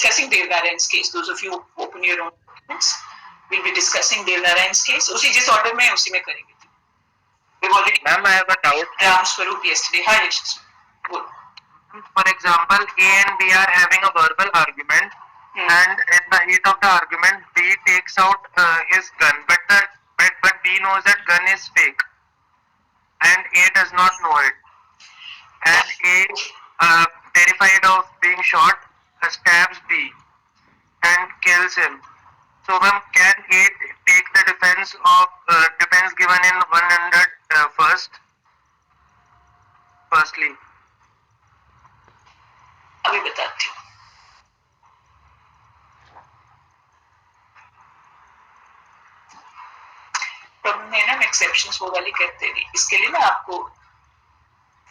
discussing Dev Narayan's case. Those of you who open your own documents, we'll be discussing Dev Narayan's case. उसी जिस order में उसी में करेंगे. We've already. Ma'am, I have a doubt. Ram Swaroop yesterday. Hi, Yashasvi. Good. For example, A and B are having a verbal argument, and in the heat of the argument, B takes out his gun, but B knows that gun is fake, and A does not know it, and A, terrified of being shot, stabs B and kills him. So, ma'am, can A take the defense given in 100 firstly? अभी बताती हूँ. Problem है ना, हम exceptions वो वाली करते नहीं. इसके लिए ना आपको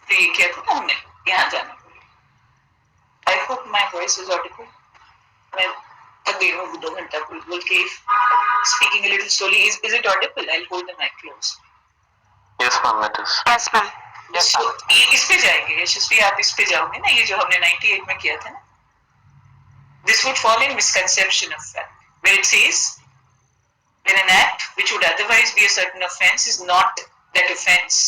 तो ये किया था ना हमने, यहाँ जाना पड़ेगा. I hope my voice is audible. मैं थक गई हूँ 2 घंटा बोल के speaking a little slowly. Is it audible? I will hold the mic close. Yes, ma'am, it is. Yes ma'am. So, ये इस पे जाएंगे यशस्वी, आप इस पे जाओगे ना, ये जो हमने 98 में किया था ना. This would fall in misconception of fact, where it says when an act which would otherwise be a certain offence is not that offence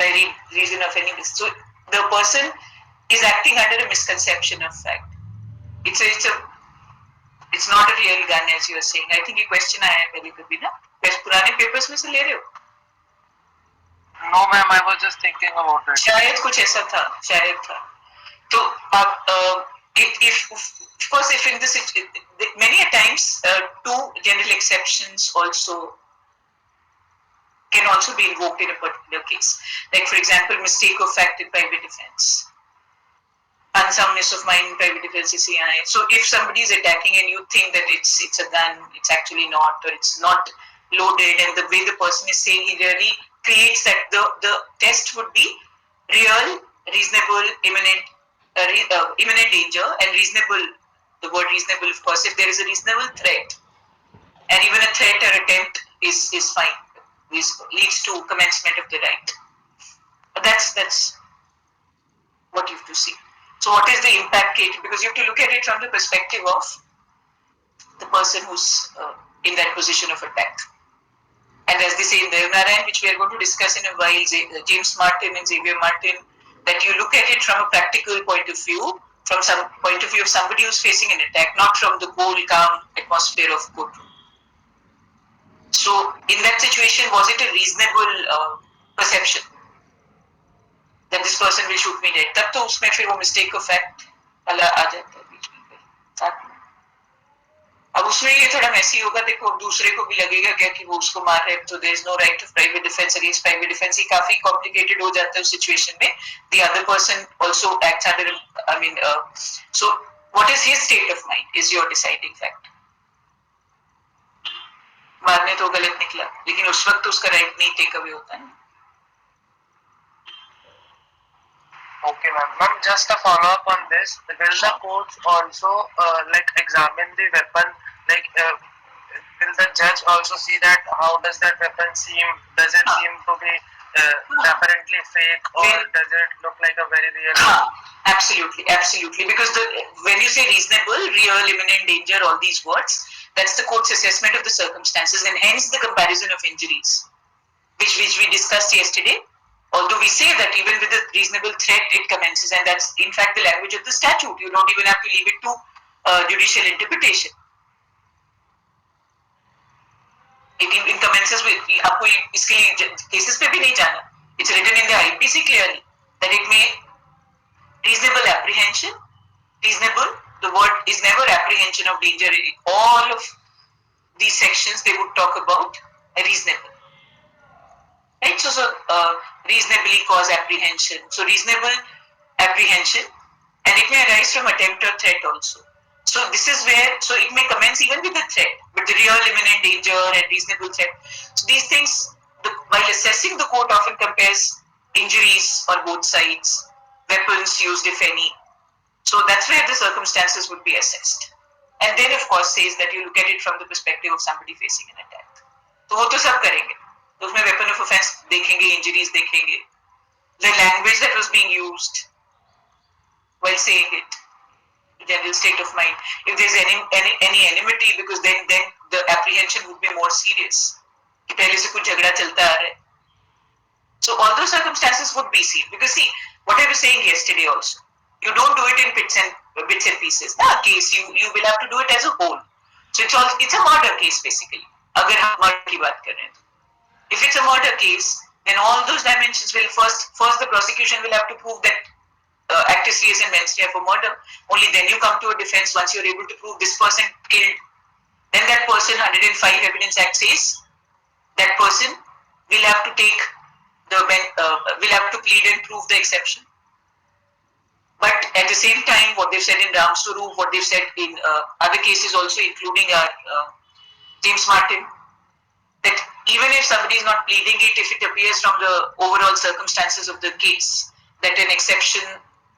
by reason of any. So the person is acting under a misconception of fact. It's not a real gun as you are saying. I think ये question आया है पहले कभी ना, पुराने papers में से ले रहे हो? No, ma'am, I was just thinking about it. शायद कुछ ऐसा था, शायद था. तो आप of course, if in this many a times two general exceptions also can also be invoked in a particular case. Like for example, mistake of fact in private defense, unsoundness of mind in private defense is CI. So if somebody is attacking and you think that it's a gun, it's actually not, or it's not loaded, and the way the person is saying, he really creates that the test would be real, reasonable, imminent danger, and reasonable. The word reasonable, of course, if there is a reasonable threat, and even a threat or attempt is fine. This leads to commencement of the right. But that's what you have to see. So what is the impact case? Because you have to look at it from the perspective of the person who's in that position of attack. And as they say in Dev Narayan, which we are going to discuss in a while, James Martin and Xavier Martin, that you look at it from a practical point of view, from some point of view of somebody who's facing an attack, not from the cool, calm atmosphere of courtroom. So in that situation, was it a reasonable perception that this person will shoot me dead? तब तो उसमें फिर वो mistake of fact वाला आ जाता है बीच में. अब उसमें ये थोड़ा मैसी होगा. देखो दूसरे को भी लगेगा क्या कि वो उसको मार रहे हैं, तो there is no right of private defence against private defence. ये काफी कॉम्प्लिकेटेड हो जाता है उस सिचुएशन में. The other person also acts under, I mean, so what is his state of mind is your deciding factor. मारने तो गलत निकला, लेकिन उस वक्त उसका राइट नहीं टेक अवे होता है. Okay, ma'am. Ma'am, just a follow up on this. Will the courts also like examine the weapon? Like, will the judge also see that how does that weapon seem? Does it seem to be apparently fake, or does it look like a very real? Absolutely, absolutely. Because when you say reasonable, real, imminent danger, all these words, that's the court's assessment of the circumstances, and hence the comparison of injuries, which we discussed yesterday. Although we say that even with a reasonable threat, it commences, and that's in fact the language of the statute. You don't even have to leave it to judicial interpretation. It commences with, आपको इसके लिए cases पे भी नहीं जाना. It's written in the IPC clearly that it may reasonable apprehension. Reasonable, the word is never apprehension of danger. All of these sections they would talk about reasonable. Right, so reasonably cause apprehension. So reasonable apprehension, and it may arise from attempt or threat also. So this is where, so it may commence even with the threat, but the real imminent danger and reasonable threat. So these things, while assessing, the court often compares injuries on both sides, weapons used if any. So that's where the circumstances would be assessed, and then of course says that you look at it from the perspective of somebody facing an attack. तो वो तो सब करेंगे. तो उसमें weapon of offence देखेंगे, injuries देखेंगे, the language that was being used while saying it, general state of mind. If there's any enmity, because then the apprehension would be more serious. कि पहले से कुछ झगड़ा चलता आ रहा है. So all those circumstances would be seen, because see what I was saying yesterday also. You don't do it in bits and pieces. Na case you will have to do it as a whole. So it's a murder case basically. अगर हम murder की बात कर रहे हैं. If it's a murder case, then all those dimensions will first the prosecution will have to prove that actus reus and mens rea for murder. Only then you come to a defense once you're able to prove this person killed. Then that person 105 Evidence Act says that person will have to take will have to plead and prove the exception. But at the same time, what they've said in Ram Swaroop, what they've said in other cases also, including our James Martin, that even if somebody is not pleading it, if it appears from the overall circumstances of the case that an exception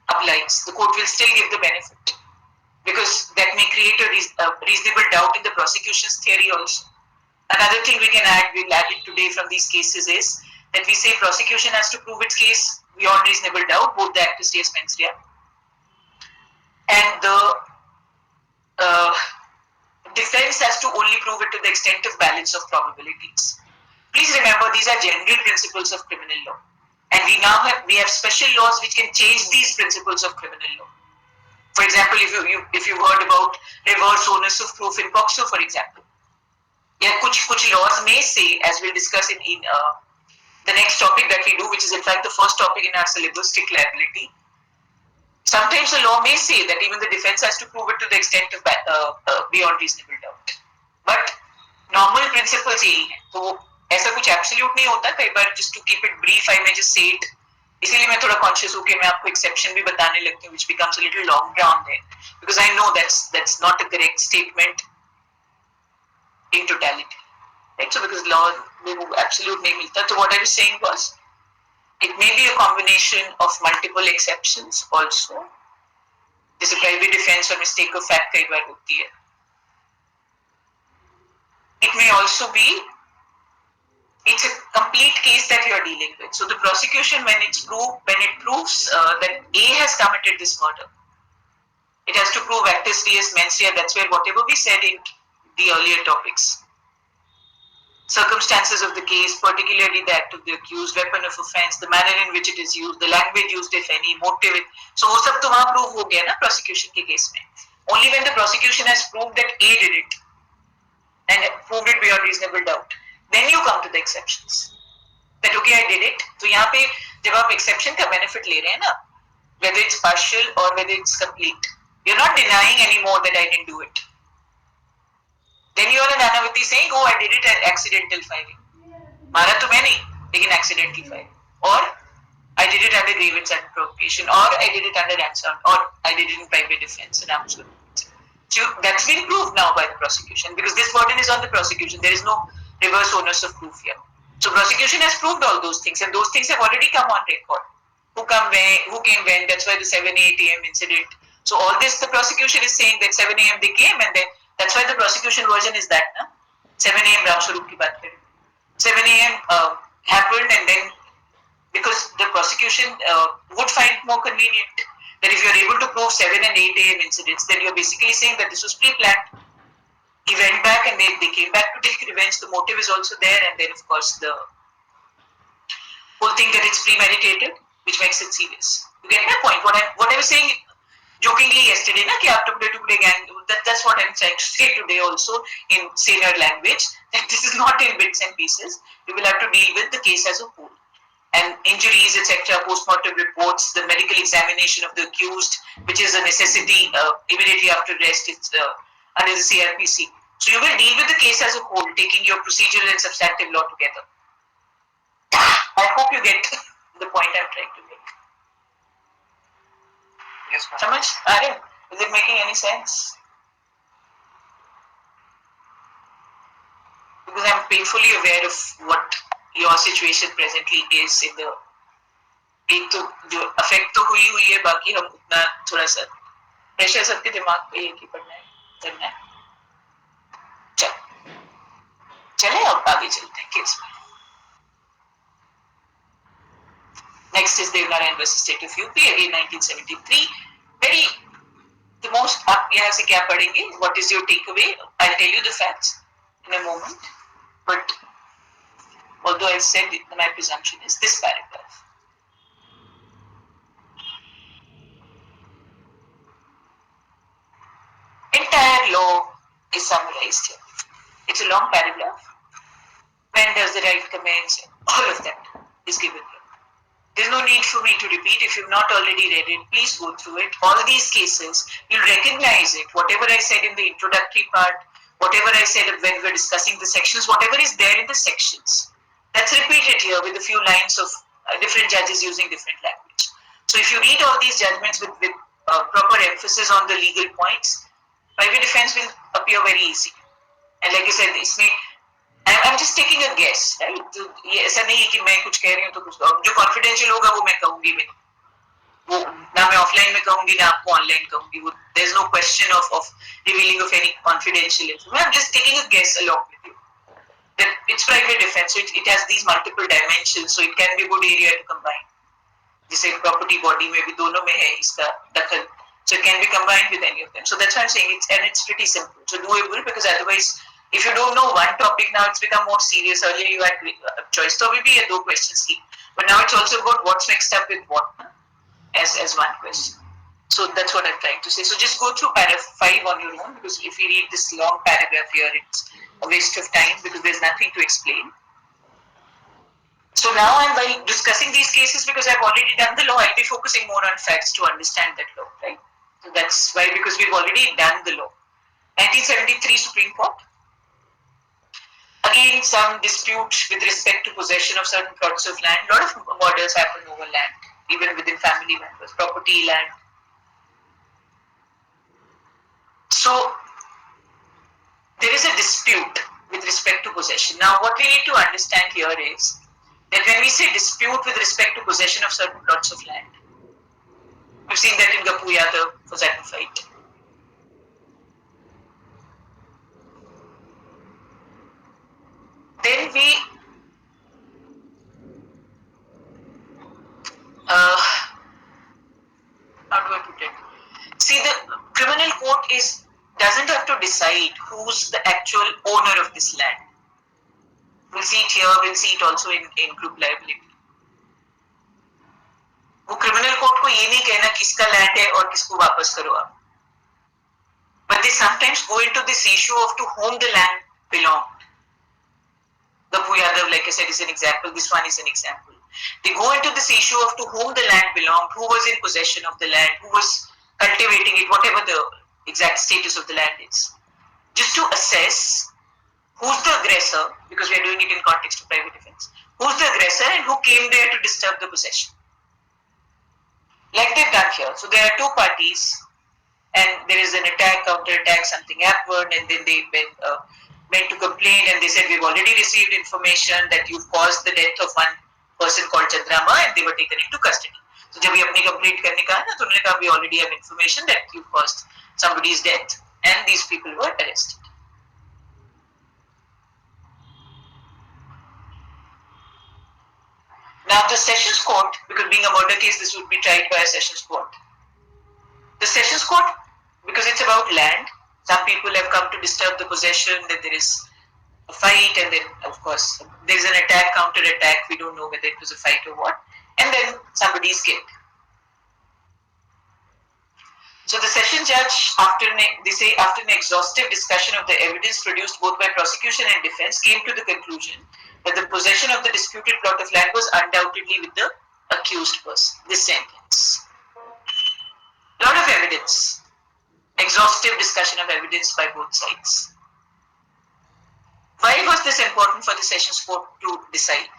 applies, the court will still give the benefit, because that may create a reasonable doubt in the prosecution's theory also. Another thing we can add, we'll add it today from these cases, is that we say prosecution has to prove its case beyond reasonable doubt, both the actus reus mens rea and the defense has to only prove it to the extent of balance of probabilities. Please remember, these are general principles of criminal law, and we have special laws which can change these principles of criminal law. For example, if you heard about reverse onus of proof in POCSO, for example, yeah, kuch laws may say, as we'll discuss in the next topic that we do, which is in fact the first topic in our syllabus, strict liability. Sometimes the law may say that even the defense has to prove it to the extent of beyond reasonable doubt. But normal principles यही है, तो ऐसा कुछ absolute नहीं होता. कई बार just to keep it brief, I may just say it. इसीलिए मैं थोड़ा conscious हूँ कि मैं आपको exception भी बताने लगती हूँ, which becomes a little long drawn there, because I know that's not a correct statement in totality. Right? So because law में absolute नहीं मिलता, so what I was saying was, it may be a combination of multiple exceptions also. जैसे private defense or mistake of fact कई बार होती है. It may also be, it's a complete case that you are dealing with. So the prosecution, when it proves that A has committed this murder, it has to prove actus reus mens rea. That's where whatever we said in the earlier topics, circumstances of the case, particularly the act of the accused, weapon of offense, the manner in which it is used, the language used, if any, motive. So वो सब तो वहाँ prove हो गया ना prosecution के case में. Only when the prosecution has proved that A did it and proved it beyond reasonable doubt, then you come to the exceptions. That okay, I did it. तो यहाँ पे जब आप exception का benefit ले रहे हैं ना, whether it's partial or whether it's complete, you're not denying anymore that I didn't do it. Then you are an anavati saying, oh, I did it at accidental filing. मारा तो मैं नहीं, लेकिन accidental filing. Or I did it under grievance and provocation, or I did it under ransom, or I did it in private defense. And so that's been proved now by the prosecution, because this burden is on the prosecution. There is no reverse onus of proof here. So prosecution has proved all those things, and those things have already come on record. Who came when? That's why the 7 a.m. incident. So all this, the prosecution is saying that 7 a.m. they came, and then that's why the prosecution version is that, na? 7 a.m. Ram Swaroop ki baat kare. 7 a.m. Happened, and then because the prosecution would find it more convenient that if you're able to prove 7 and 8 a.m. incidents, then you're basically saying that this was pre-planned. He went back and they came back to take revenge. The motive is also there, and then of course the whole thing that it's premeditated, which makes it serious. You get my point? What I was saying jokingly yesterday, na, कि आप टुकड़े gang, that's what I'm trying to say today also in saner language, that this is not in bits and pieces. You will have to deal with the case as a whole. And injuries, etc., post-mortem reports, the medical examination of the accused, which is a necessity immediately after arrest, it's under the CRPC. So you will deal with the case as a whole, taking your procedural and substantive law together. I hope you get the point I'm trying to make. Yes, ma'am. Samajh? Aryan, is it making any sense? Because I'm painfully aware of what your situation presently is in the एक तो जो affect तो हुई है, बाकी हम उतना थोड़ा सा प्रेशर सबके दिमाग पे एक ही पड़ना है, करना है. चले अब आगे चलते हैं केस में. Next is Devnarayan versus State of UP, again 1973. Very the most आप यहाँ से क्या पढ़ेंगे? What is your takeaway? I'll tell you the facts in a moment. But although I said it, my presumption is this paragraph. Entire law is summarized here. It's a long paragraph. When does the right commence? All of that is given here. There's no need for me to repeat. If you've not already read it, please go through it. All these cases, you'll recognize it. Whatever I said in the introductory part, whatever I said when we're discussing the sections, whatever is there in the sections, that's repeated here with a few lines of different judges using different language. So if you read all these judgments with proper emphasis on the legal points, private defense will appear very easy. And like I said, I'm just taking a guess, right? तो ये ऐसा नहीं है कि मैं कुछ कह रही हूँ तो कुछ जो confidential होगा वो मैं कहूँगी भी वो ना मैं offline में कहूँगी ना आपको online कहूँगी वो there's no question of revealing of any confidential information. I'm just taking a guess along with you that it's private defense, so it has these multiple dimensions, so it can be a good area to combine. जैसे property body में भी दोनों में है इसका दखल, so it can be combined with any of them. So that's why I'm saying it's pretty simple, so doable, because otherwise if you don't know one topic now it's become more serious. Earlier you had choice तो अभी भी ये 2 questions की, but now it's also about what's mixed up with what as one question. So that's what I'm trying to say. So just go through paragraph 5 on your own, because if you read this long paragraph here it's a waste of time because there's nothing to explain. So now I'm by discussing these cases, because I've already done the law, I'll be focusing more on facts to understand that law, right? So that's why, because we've already done the law. 1973 Supreme Court. Again, some dispute with respect to possession of certain plots of land. A lot of murders happen over land, even within family members, property, land. So there is a dispute with respect to possession. Now, what we need to understand here is that when we say dispute with respect to possession of certain plots of land, we've seen that in Gappu Yadav for that fight. Then we how do I put it? See, the criminal court doesn't have to decide who's the actual owner of this land. We'll see it here, we'll see it also in group liability. वो criminal court को ये नहीं कहना किसका land है और किसको वापस करो आप. But they sometimes go into this issue of to whom the land belonged. Gappu Yadav, like I said, is an example. This one is an example. They go into this issue of to whom the land belonged, who was in possession of the land, who was cultivating it, whatever the exact status of the land is. Just to assess who's the aggressor, because we are doing it in context of private defense. Who's the aggressor and who came there to disturb the possession? Like they've done here. So there are 2 parties and there is an attack, counter-attack, something happened, and then they went to complain and they said, we've already received information that you've caused the death of one person called Chandrama, and they were taken into custody. So जब ये अपनी complaint करने का है ना, तो उन्होंने कहा, we already have information that you've caused somebody's death, and these people were arrested. Now the Sessions Court, because being a murder case, this would be tried by a Sessions Court. The Sessions Court, because it's about land, some people have come to disturb the possession, then there is a fight, and then of course there's an attack, counter-attack, we don't know whether it was a fight or what, and then somebody is killed. So the session judge, after an exhaustive discussion of the evidence produced both by prosecution and defense, came to the conclusion that the possession of the disputed plot of land was undoubtedly with the accused person. This sentence. Lot of evidence. Exhaustive discussion of evidence by both sides. Why was this important for the Sessions Court to decide?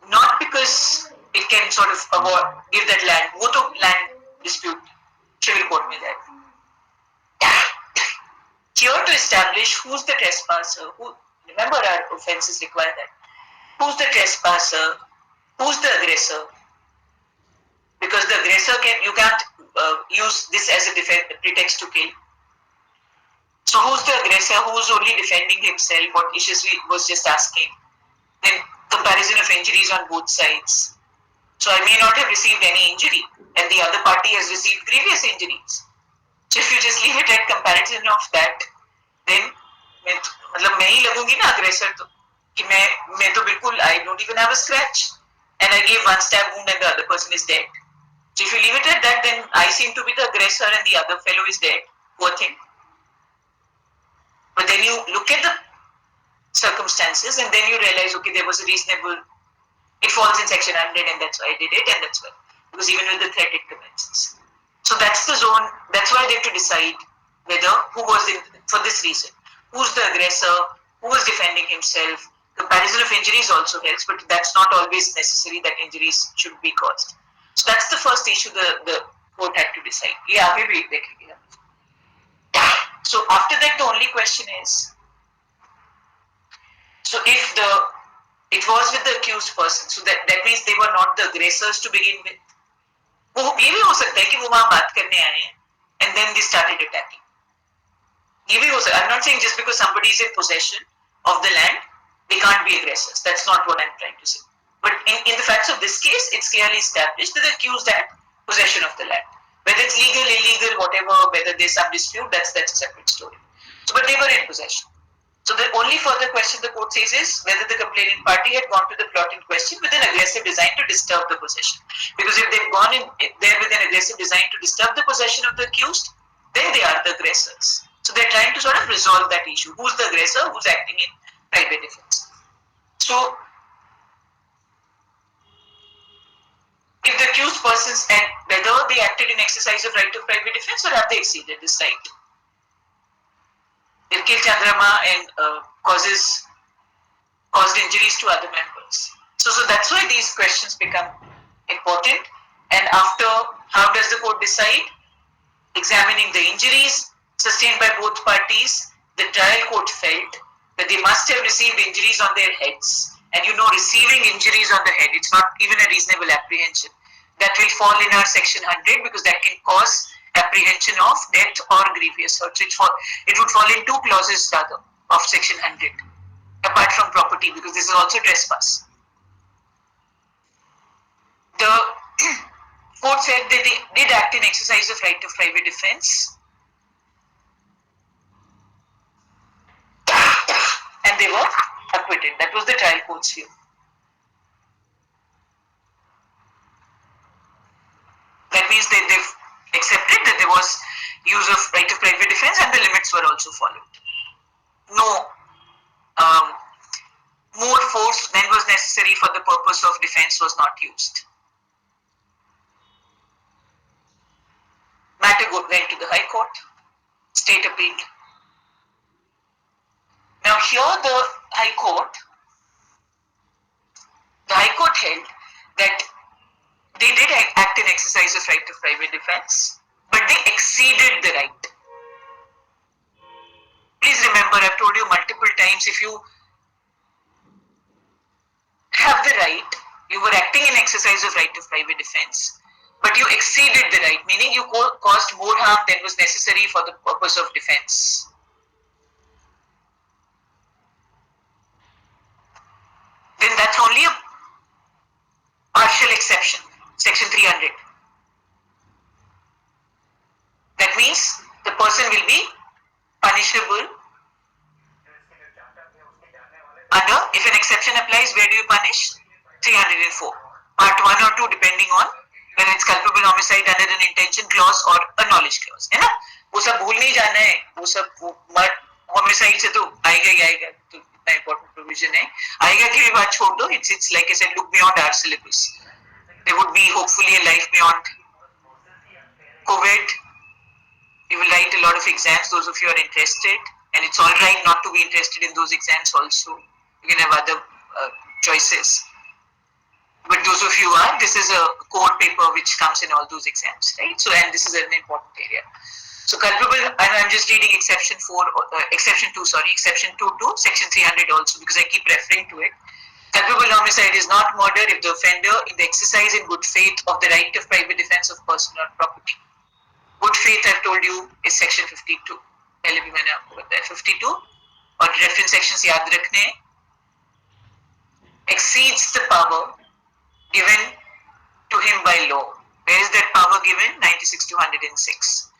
Not because it can sort of give that land, वो तो land dispute civil court में जाएगा. Here to establish who's the trespasser, remember our offences require that. Who's the trespasser? Who's the aggressor? Because the aggressor you can't use this as a pretext to kill. So who's the aggressor? Who's only defending himself? What Yashasvi was just asking. Then comparison of injuries on both sides. So I may not have received any injury, and the other party has received grievous injuries. So if you just leave it at comparison of that, then मैं ही लगूंगी ना aggressor तो कि मैं तो बिल्कुल I don't even have a scratch and I gave one stab wound and the other person is dead. So if you leave it at that, then I seem to be the aggressor and the other fellow is dead. Poor thing. But then you look at the circumstances and then you realize, okay, there was a reasonable, it falls in section 100 and that's why I did it and that's why. Because even with the threat, it commences. So that's the zone, that's why they have to decide whether, who was in, for this reason, who's the aggressor, who was defending himself. Comparison of injuries also helps, but that's not always necessary that injuries should be caused. So that's the first issue the court had to decide. Yeah, maybe. So after that, the only question is, so if it was with the accused person, so that means they were not the aggressors to begin with. वो ये भी हो सकता है कि वो वहां बात करने आए हैं and then they started attacking. ये भी हो सकता है. I'm not saying just because somebody is in possession of the land, they can't be aggressors. That's not what I'm trying to say. But in the facts of this case, it's clearly established that the accused had possession of the land. Whether it's legal, illegal, whatever, whether there's some dispute, that's a separate story. So, but they were in possession. So the only further question the court says is whether the complaining party had gone to the plot in question with an aggressive design to disturb the possession. Because if they've gone in there with an aggressive design to disturb the possession of the accused, then they are the aggressors. So they're trying to sort of resolve that issue. Who's the aggressor? Who's acting in private defense? So if the accused persons and whether they acted in exercise of right of private defense or have they exceeded this right? They've killed Chandrama and caused injuries to other members. So that's why these questions become important. And after, how does the court decide? Examining the injuries sustained by both parties, the trial court felt that they must have received injuries on their heads. And receiving injuries on the head, it's not even a reasonable apprehension. That will fall in our section 100 because that can cause apprehension of death or grievous hurt. So it would fall in two clauses rather of section 100 apart from property because this is also trespass. The court said that they did act in exercise of right of private defense and they were acquitted. That was the trial court's view. That means that they've accepted that there was use of right of private defense and the limits were also followed. No more force than was necessary for the purpose of defense was not used. Matter went to the High Court. State appealed. Now here the High Court held that they did act in exercise of right of private defense, but they exceeded the right. Please remember, I've told you multiple times, if you have the right, you were acting in exercise of right of private defense, but you exceeded the right, meaning you caused more harm than was necessary for the purpose of defense. Then that's only a partial exception, section 300. That means the person will be punishable under, if an exception applies, where do you punish? 304. Part 1 or 2 depending on whether it's culpable homicide under an intention clause or a knowledge clause. है ना? वो सब भूल नहीं जाना है, वो सब homicide से तो आएगा ही आएगा, तो इतना important provision है. आएगा की भी बात छोड़ दो, it's like I said, look beyond our syllabus. There would be hopefully a life beyond COVID. You will write a lot of exams, those of you are interested, and it's all right not to be interested in those exams also. You can have other choices. But those of you are, this is a core paper which comes in all those exams, right? So, and this is an important area. So culpable, and I'm just reading exception 2 to section 300 also because I keep referring to it. Culpable homicide is not murder if the offender in the exercise in good faith of the right of private defense of person or property. Good faith, I've told you, is section 52. पहले भी मैंने आपको बताया 52 और reference sections याद रखने हैं. Exceeds the power given to him by law. Where is that power given? 96 to 106.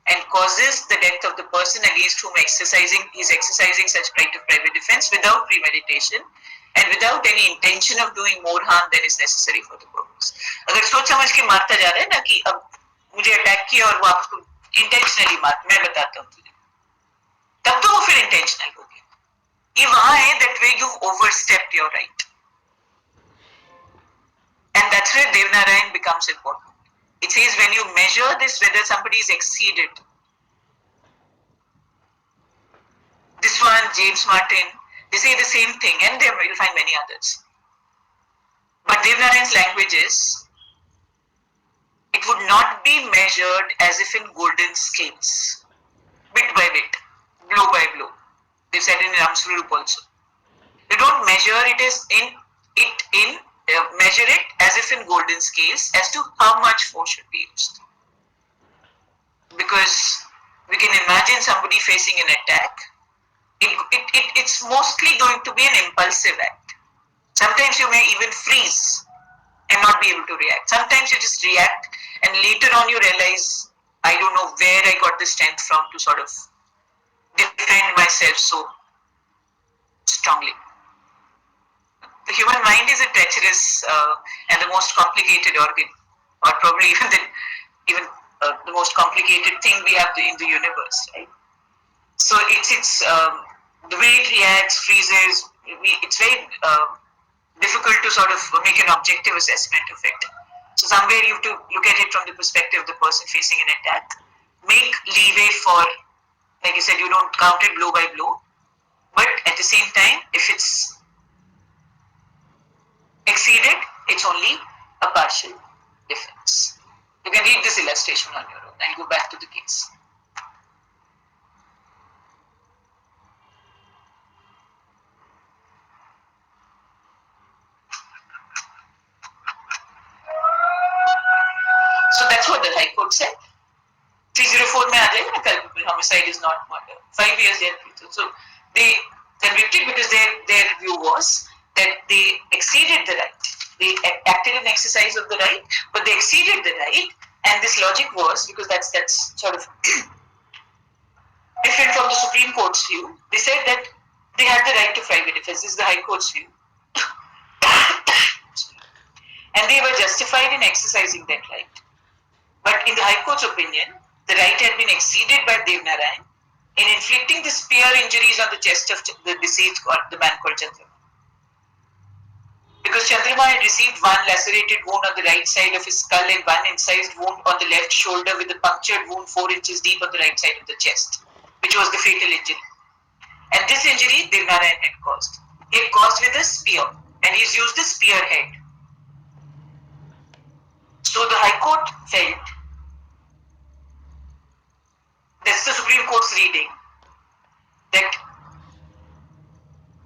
and causes the death of the person against whom he is exercising such right of private defense without premeditation and without any intention of doing more harm than is necessary for the purpose. अगर सोच समझ के मारता जा रहा है ना कि अब मुझे अटैक किया और वो आपको इंटेंशनली मार, मैं बताता हूँ तुझे, तब तो वो फिर इंटेंशनल हो गया. ये वहां है that way you've overstepped your right. And that's where Devnarayan becomes important. It says when you measure this, whether somebody is exceeded. This one, James Martin, they say the same thing, and there you'll find many others. But Devnarayan's language is, it would not be measured as if in golden scales, bit by bit, blow by blow. They've said in Ramswarup also. You don't measure it measure it as if in golden scales as to how much force should be used. Because we can imagine somebody facing an attack. It's mostly going to be an impulsive act. Sometimes you may even freeze and not be able to react. Sometimes you just react and later on you realize, I don't know where I got the strength from to sort of defend myself so strongly. The human mind is a treacherous and the most complicated organ, or probably even the most complicated thing we have in the universe, right? So it's the way it reacts, freezes. It's very difficult to sort of make an objective assessment of it. So somewhere you have to look at it from the perspective of the person facing an attack. Make leeway for, like I said, you don't count it blow by blow, but at the same time, if it's exceeded, it's only a partial difference. You can read this illustration on your own and go back to the case. So that's what the High Court said. 304 में आ जाएगा ना, culpable homicide is not murder. 5 years jail. So they convicted because their view was that they exceeded the right. They acted in exercise of the right, but they exceeded the right. And this logic was, because that's sort of different from the Supreme Court's view. They said that they had the right to private defense. This is the High Court's view. And they were justified in exercising that right. But in the High Court's opinion, the right had been exceeded by Devnarayan in inflicting the spear injuries on the chest of the deceased, or the man called Chandrama. Because Chandrama had received one lacerated wound on the right side of his skull and one incised wound on the left shoulder with a punctured wound 4 inches deep on the right side of the chest, which was the fatal injury. And this injury Devnarayan had caused. He had caused with a spear, and he's used the spearhead. So the High Court felt, that's the Supreme Court's reading, that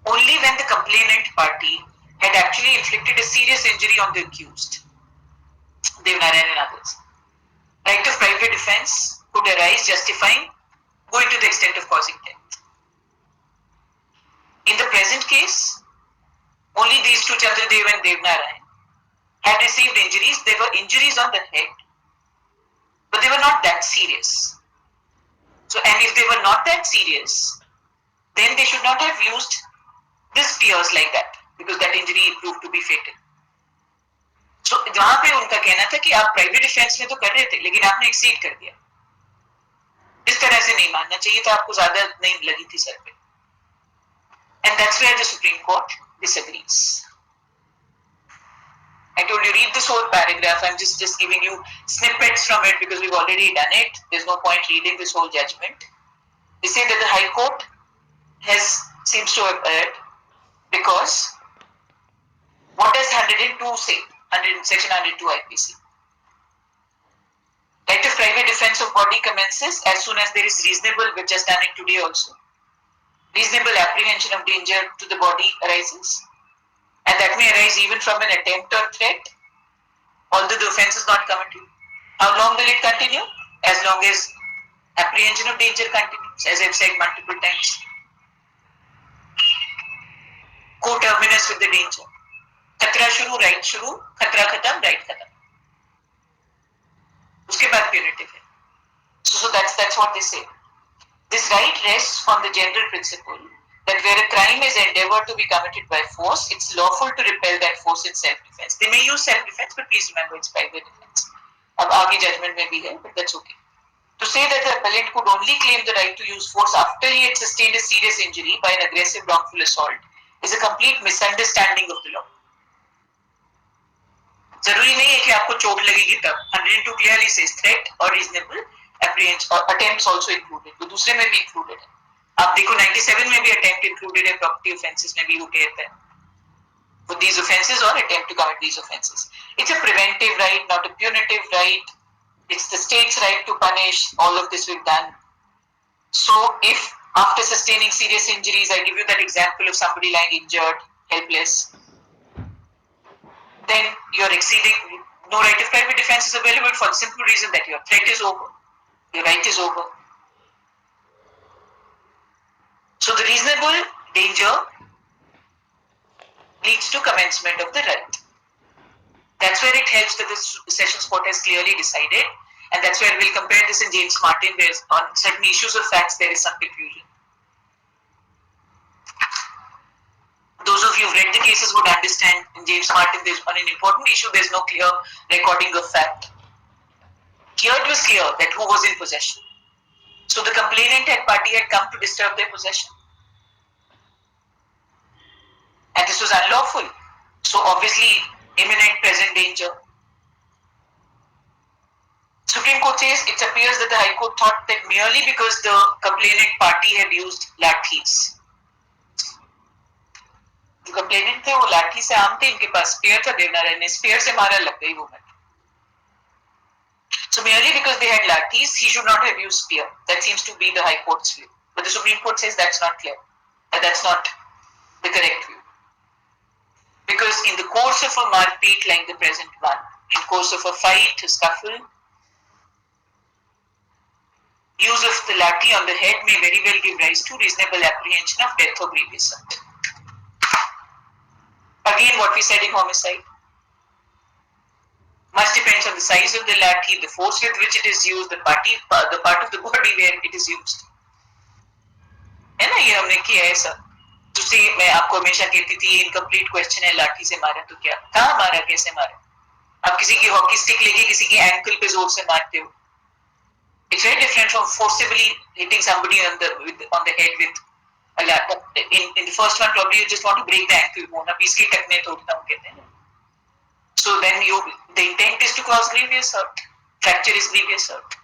only when the complainant party had actually inflicted a serious injury on the accused, Devnarayan and others, right of private defense could arise justifying going to the extent of causing death. In the present case, only these two, Chandradev and Devnarayan, had received injuries. They were injuries on the head, but they were not that serious. So, and if they were not that serious, then they should not have used the spears like that, because that injury proved to be fatal. So, वहां पे उनका कहना था कि आप private defence में तो कर रहे थे, लेकिन आपने एक्सीड कर दिया. इस तरह से नहीं मानना चाहिए था, आपको ज्यादा नहीं लगी थी सर पे. And that's where the Supreme Court disagrees. I told you, read this whole paragraph. I'm just giving you snippets from it because we've already done it. There's no point reading this whole judgment. They say that the High Court seems to have erred because what does 102 say? Section 102 IPC. Right of private defense of body commences as soon as there is reasonable, we've just done it today also, reasonable apprehension of danger to the body arises. And that may arise even from an attempt or threat, although the offence is not committed. How long will it continue? As long as apprehension of danger continues, as I've said multiple times. Co-terminus with the danger. खतरा शुरू, right शुरू, खतरा खत्म, right खत्म. उसके बाद punitive है. So that's what they say. This right rests on the general principle that where a crime is endeavored to be committed by force, it's lawful to repel that force in self-defense. They may use self-defense, but please remember it's private defense. अब आगे judgment may be here, but that's okay. To say that the appellant could only claim the right to use force after he had sustained a serious injury by an aggressive wrongful assault is a complete misunderstanding of the law. जरूरी नहीं है कि आपको चोट लगेगी तब. 102 clearly says threat or reasonable apprehension or attempts also included. वो दूसरे में भी included है. आप देखो 97 में भी attempt included है, property offences में भी वो कहता है. For these offences or attempt to commit these offences. It's a preventive right, not a punitive right. It's the state's right to punish. All of this we've done. So if after sustaining serious injuries, I give you that example of somebody lying injured, helpless, then you're exceeding, no right of private defense is available for the simple reason that your threat is over, your right is over. So the reasonable danger leads to commencement of the right. That's where it helps that the Sessions Court has clearly decided, and that's where we'll compare this in James Martin, where on certain issues of facts there is some confusion. Those of you who've read the cases would understand in James Martin, there's on an important issue, there's no clear recording of fact. Here it was clear that who was in possession. So the complainant and party had come to disturb their possession. And this was unlawful. So obviously, imminent present danger. Supreme Court says it appears that the High Court thought that merely because the complainant party had used lathis, जो complainant थे वो लाठी से आम थे, इनके पास spear था, देवनारायण ने स्पीयर से मारा, लग गई वो. So merely because they had lathis, he should not have used spear. That seems to be the High Court's view. But the Supreme Court says that's not clear. That's not the correct view. Because in the course of a marpeat like the present one, in course of a fight, a scuffle, use of the lathi on the head may very well give rise to reasonable apprehension of death or grievous hurt. Again, what we said in homicide. Much depends on the size of the lathi, the force with which it is used, the part of the body where it is used. है ना, ये हमने किया है सब. तुझसे मैं आपको हमेशा कहती थी इनकम्प्लीट क्वेश्चन है, लाठी से मारा तो क्या, कहाँ मारा, कैसे मारा. आप किसी की हॉकी स्टिक लेके किसी की एंकल पे जोर से मारते हो. It's very different from forcibly hitting somebody on the head with a lat. In the first one, probably you just want to break the ankle bone. अब इसके टकने तोड़ता हूँ कहते हैं. So then the intent is to cause grievous hurt. Fracture is grievous hurt.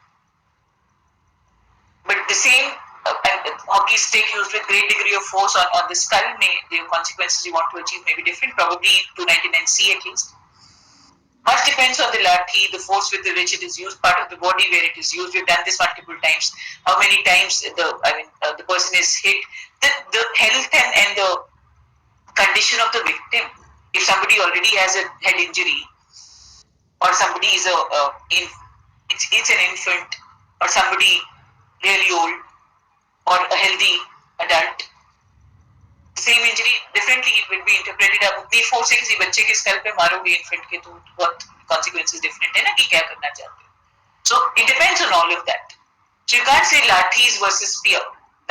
But the same hockey stick used with great degree of force on the skull, the consequences you want to achieve may be different, probably 299C at least. Much depends on the lathi, the force with which it is used, part of the body where it is used. We've done this multiple times. How many times the person is hit, the health and the condition of the victim. If somebody already has a head injury, or somebody is it's an infant, or somebody really old, or a healthy adult, same injury differently will be interpreted. अब उतनी force से किसी बच्चे के school पे मारोगे infant के तो बहुत consequences different है ना कि क्या करना चाहते हो. So it depends on all of that. So you can't say lathis versus spear.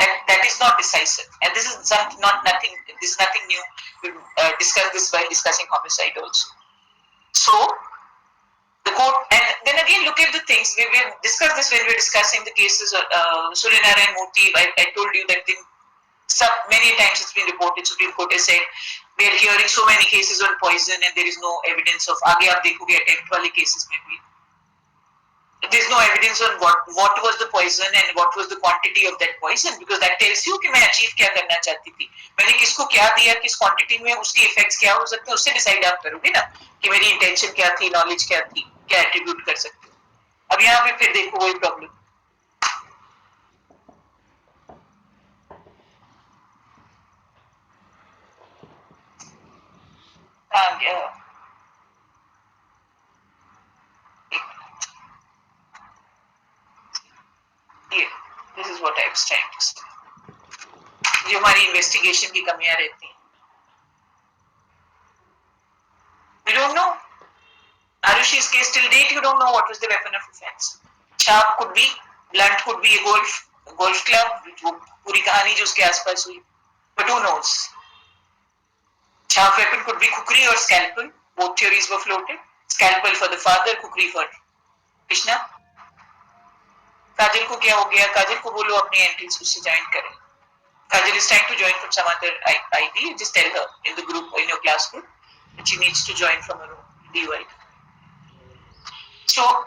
That is not decisive. And this is nothing. This is nothing new. We discussed this while discussing homicide also. So the court, and then again look at the things. We discussed this when we were discussing the cases of Suryanarayan Murthy. I told you that many times it's been reported, Supreme Court has said we are hearing so many cases on poison and there is no evidence of आगे आप देखोगे attempt वाले cases में भी there is no evidence on what was the poison and what was the quantity of that poison, because that tells you कि मैं achieve क्या करना चाहती थी, मैंने किसको क्या दिया, किस quantity में, उसके effects क्या हो सकते हैं, उससे decide आप करोगे ना कि मेरी intention क्या थी, knowledge क्या थी, क्या attribute कर सकते हो. अब यहाँ पे फिर देखो वही problem. This is what I was trying to say. जो हमारी इन्वेस्टिगेशन की कमियां रहती हैं. We don't know. Arushi's case till date, you don't know what was the weapon of offense. Sharp could be Blunt could be a golf club, वो पूरी कहानी जो उसके आसपास हुई, but who knows? Sharp weapon could be kukri or scalpel. Both theories were floated. Scalpel for the father, kukri for Krishna. काजल को क्या हो गया? काजल को बोलो अपनी एंट्रीज उससे ज्वाइन करें. Kajal is trying to join from some other ID. Just tell her in the group, in your class group, that she needs to join from her own DUID. So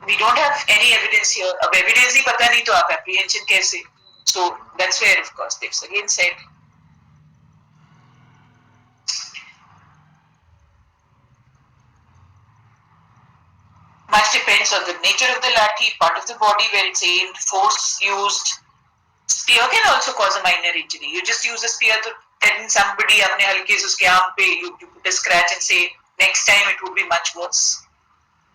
we don't have any evidence here. अब evidence ही पता नहीं तो आप apprehension कैसे? So that's where, of course, they've again said much depends on the nature of the lathi, part of the body where it's aimed, force used. Spear can also cause a minor injury. You just use a spear to threaten somebody, अपने हल्के से उसके arm पे, you put a scratch and say next time it would be much worse.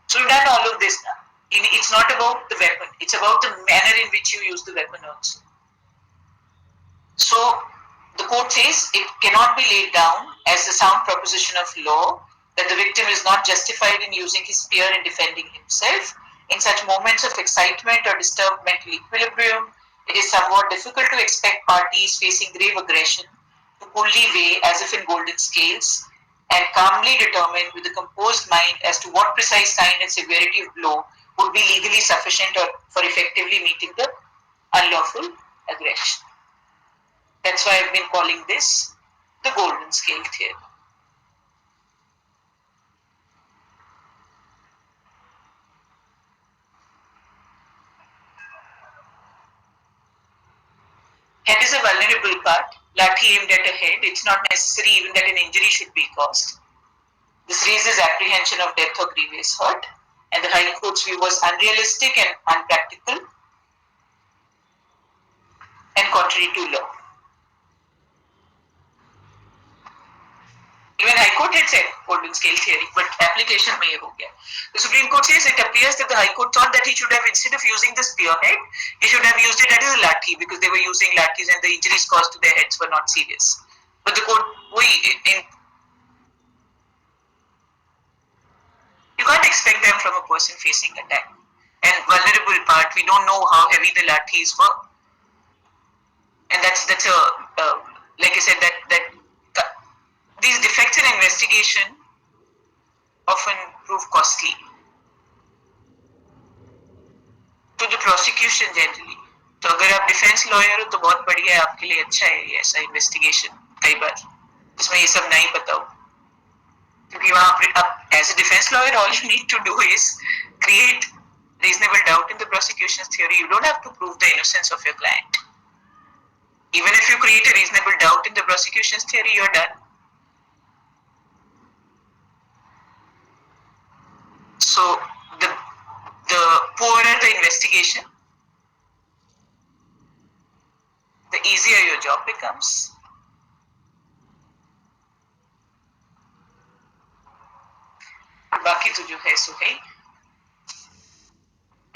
So we've done all of this now. It's not about the weapon. It's about the manner in which you use the weapon also. So the court says it cannot be laid down as the sound proposition of law that the victim is not justified in using his spear in defending himself. In such moments of excitement or disturbed mental equilibrium, it is somewhat difficult to expect parties facing grave aggression to coolly weigh, as if in golden scales, and calmly determine with a composed mind as to what precise kind and severity of blow would be legally sufficient or for effectively meeting the unlawful aggression. That's why I've been calling this the golden scale theory. Head is a vulnerable part. Lathi aimed at a head. It's not necessary even that an injury should be caused. This raises apprehension of death or grievous hurt, and the High Court's view was unrealistic and unpractical and contrary to law. Even High Court had said golden scale theory, but application में ये हो गया. The Supreme Court says it appears that the High Court thought that he should have, instead of using the spearhead, he should have used it as a lathi because they were using lathis and the injuries caused to their heads were not serious. But the court, you can't expect them from a person facing attack. And vulnerable part, we don't know how heavy the lathis were. And that's a like I said, that these defects in investigation often prove costly to the prosecution generally. तो अगर आप defence lawyer हो तो बहुत बढ़िया है, आपके लिए अच्छा है ये ऐसा इन्वेस्टिगेशन कई बार जिसमें ये सब नहीं पता हो, क्योंकि वहां आप as a defence lawyer all you need to do is create reasonable doubt in the prosecution's theory. You don't have to prove the innocence of your client. Even if you create a reasonable doubt in the prosecution's theory, you're done. So the poorer the investigation, the easier your job becomes. बाकी तो जो है सो है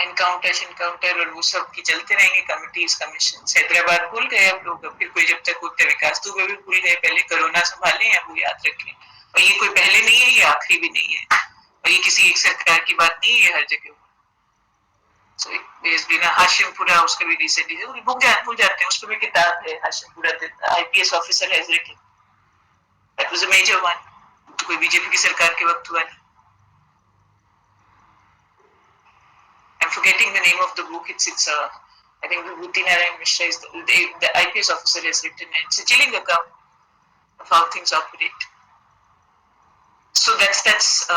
encounter और वो सब की चलते रहेंगे कमिटीज कमीशन. हैदराबाद भूल गए अब लोग, फिर कोई जब तक होते विकास दुबे भी भूल गए. पहले कोरोना संभाले हैं वो याद रखें, और ये कोई पहले नहीं है, ये आखिरी भी नहीं है, और ये किसी एक सरकार की बात नहीं है, हर जगह. So there's been a Hashimpura, उसका भी रिसेंटली भूल जाते हैं, उसको भी किताब है Hashimpura, IPS officer has written. That was a major one. तो कोई बीजेपी की सरकार के वक्त हुआ नहीं. I'm forgetting the name of the book. It's I think Vibhuti Narayan Mishra is the IPS officer has written, and it's a chilling account of how things operate. So that's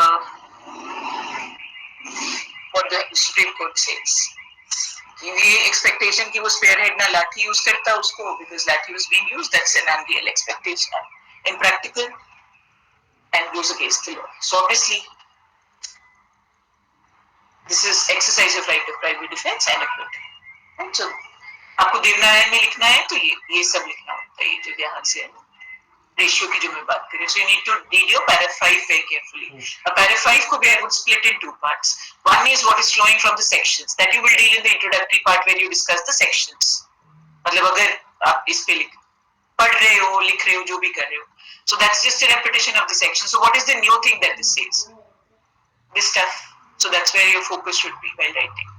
what the Supreme Court says. ये expectation कि वो spearhead ना लाठी use करता उसको, because लाठी was being used, that's an unreal expectation, impractical, and goes against the law. So obviously, this is exercise of right of private defense and acquittal. Right? So आपको देवनारायण में लिखना है तो ये सब लिखना होता है, ये जो यहाँ से रेशियो की जो मैं बात करें. So you need to read your para 5 very carefully. Para 5 को भी I would split in two parts. One is what is flowing from the sections that you will deal in the introductory part where you discuss the sections. मतलब अगर आप इस पे पढ़ रहे हो, लिख रहे हो, जो भी कर रहे हो. So that's just a repetition of the section. So what is the new thing that this says? This stuff. So that's where your focus should be while writing.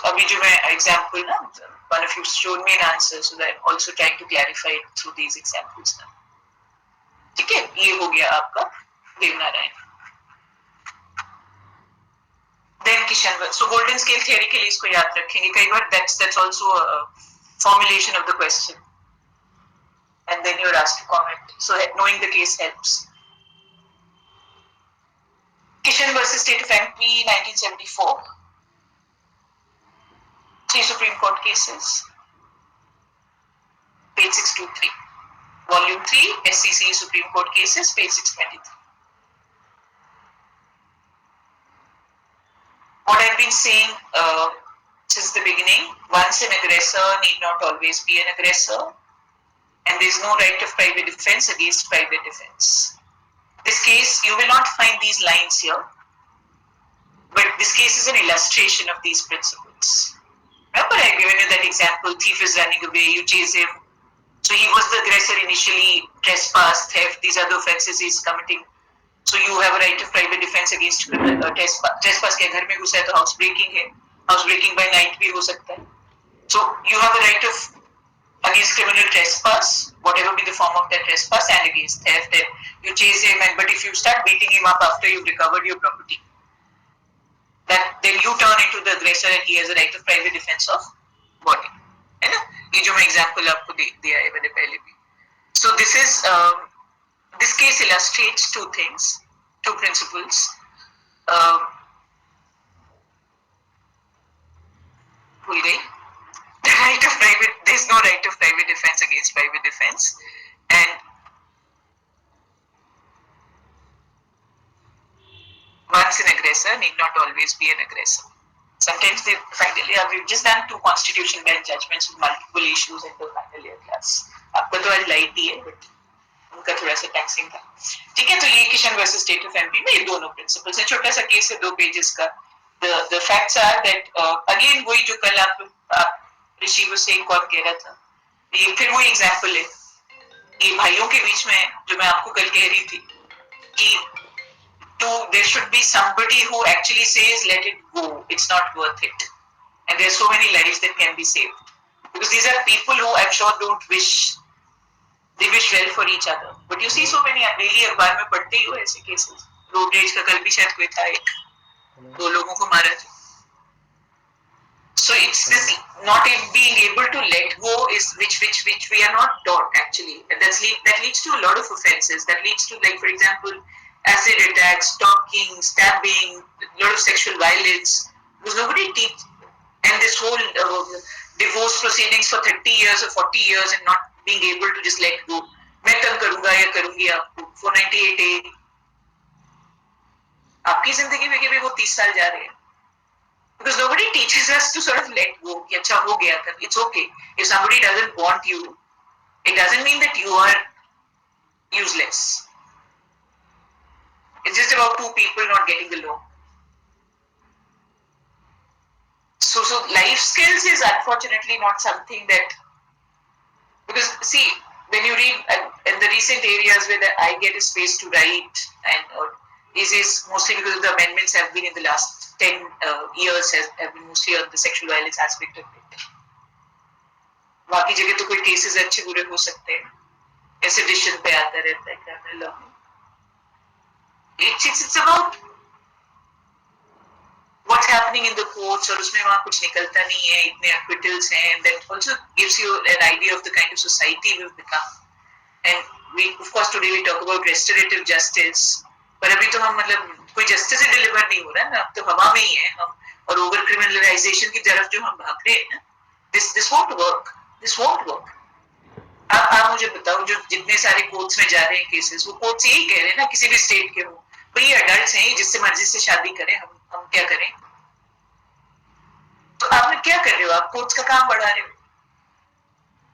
अभी जो मैं एग्जाम्पल ना, one of you showed me an answer, so that I'm also trying to clarify it through these examples now. ठीक है, ये हो गया आपका Devnarayan. Then Kishan, so golden scale theory के लिए इसको याद रखेंगे. कई बार that's also a formulation of the question, and then you're asked to comment. So knowing the case helps. Kishan versus State of MP, 1974. 3 Supreme Court cases. Page 623. Volume 3, SCC Supreme Court cases, page 623. What I've been saying since the beginning, once an aggressor need not always be an aggressor, and there is no right of private defense against private defense. This case, you will not find these lines here, but this case is an illustration of these principles. Remember, I've given you that example: thief is running away, you chase him. So he was the aggressor initially, trespass, theft, these other offences he's committing. So you have a right of private defense against criminal trespass. के घर में घुसा है तो house breaking है, house breaking by night भी हो सकता है. So you have a right of against criminal trespass, whatever be the form of that trespass, and against theft. And you chase him, but if you start beating him up after you've recovered your property, that then you turn into the aggressor and he has a right of private defense of body. है ना? ये जो मैं example आपको दिया है मैंने पहले भी. So this case illustrates two things, two principles. भूल गई. The right of private, there is no right of private defense against private defense, and once an aggressor need not always be an aggressor. Sometimes they finally we've just done 2 constitution bench judgments with multiple issues in the final year class. आपका तो आज light ही है, but उनका थोड़ा सा taxing था. ठीक है, तो ये Kishan versus state of MP में ये दोनों प्रिंसिपल्स है. छोटा सा केस है 2 पेजेस का. The facts are that again वही जो कल आप ऋषि वो से कौन कह रहा था, ये फिर वही एग्जांपल है. ये भाइयों के बीच में जो मैं आपको कल कह रही थी कि there should be somebody who actually says let it go, it's not worth it, and there are so many lives that can be saved, because these are people who I'm sure don't wish, they wish well for each other, but you see so many daily अखबार में पढ़ते ही हो ऐसे cases. Road rage का कल भी शायद कोई था, एक 2 लोगों को मारा था. So it's this not being able to let go is which we are not taught actually, and that leads to a lot of offences. That leads to, like for example, acid attacks, stalking, stabbing, a lot of sexual violence, because nobody teach, and this whole divorce proceedings for 30 years or 40 years and not being able to just let go. मैं तंग करूंगा या करूंगी आपको 498A. आपकी जिंदगी में भी वो 30 साल जा रहे हैं, because nobody teaches us to sort of let go. कि अच्छा हो गया था, it's okay. If somebody doesn't want you, it doesn't mean that you are useless. It's just about 2 people not getting along. So life skills is unfortunately not something that, because see, when you read in the recent areas where I get a space to write, and this is mostly because the amendments have been in the last 10 years have been mostly on the sexual violence aspect of it. बाकी जगह तो कोई cases अच्छे बुरे हो सकते हैं, ऐसे डिसीजन पे आता रहता है criminal law. It's about what's happening in the courts, और उसमें वहाँ कुछ निकलता नहीं है, इतने acquittals हैं, and that also gives you an idea of the kind of society we've become. And we, of course, today we talk about restorative justice, पर अभी तो हम मतलब कोई justice ही deliver नहीं हो रहा है ना, अब तो हवा में ही है हम, और over criminalization की तरफ जो हम भाग रहे हैं ना, this won't work. आप मुझे बताओ, जो जितने सारे कोर्ट्स में जा रहे हैं केसेस, वो कोर्ट्स यही कह रहे हैं ना, किसी भी स्टेट के हो, भाई ये अडल्ट्स हैं, जिससे मर्जी से शादी करें, हम क्या करें. तो आप क्या कर रहे हो, आप कोर्ट्स का काम बढ़ा रहे हो,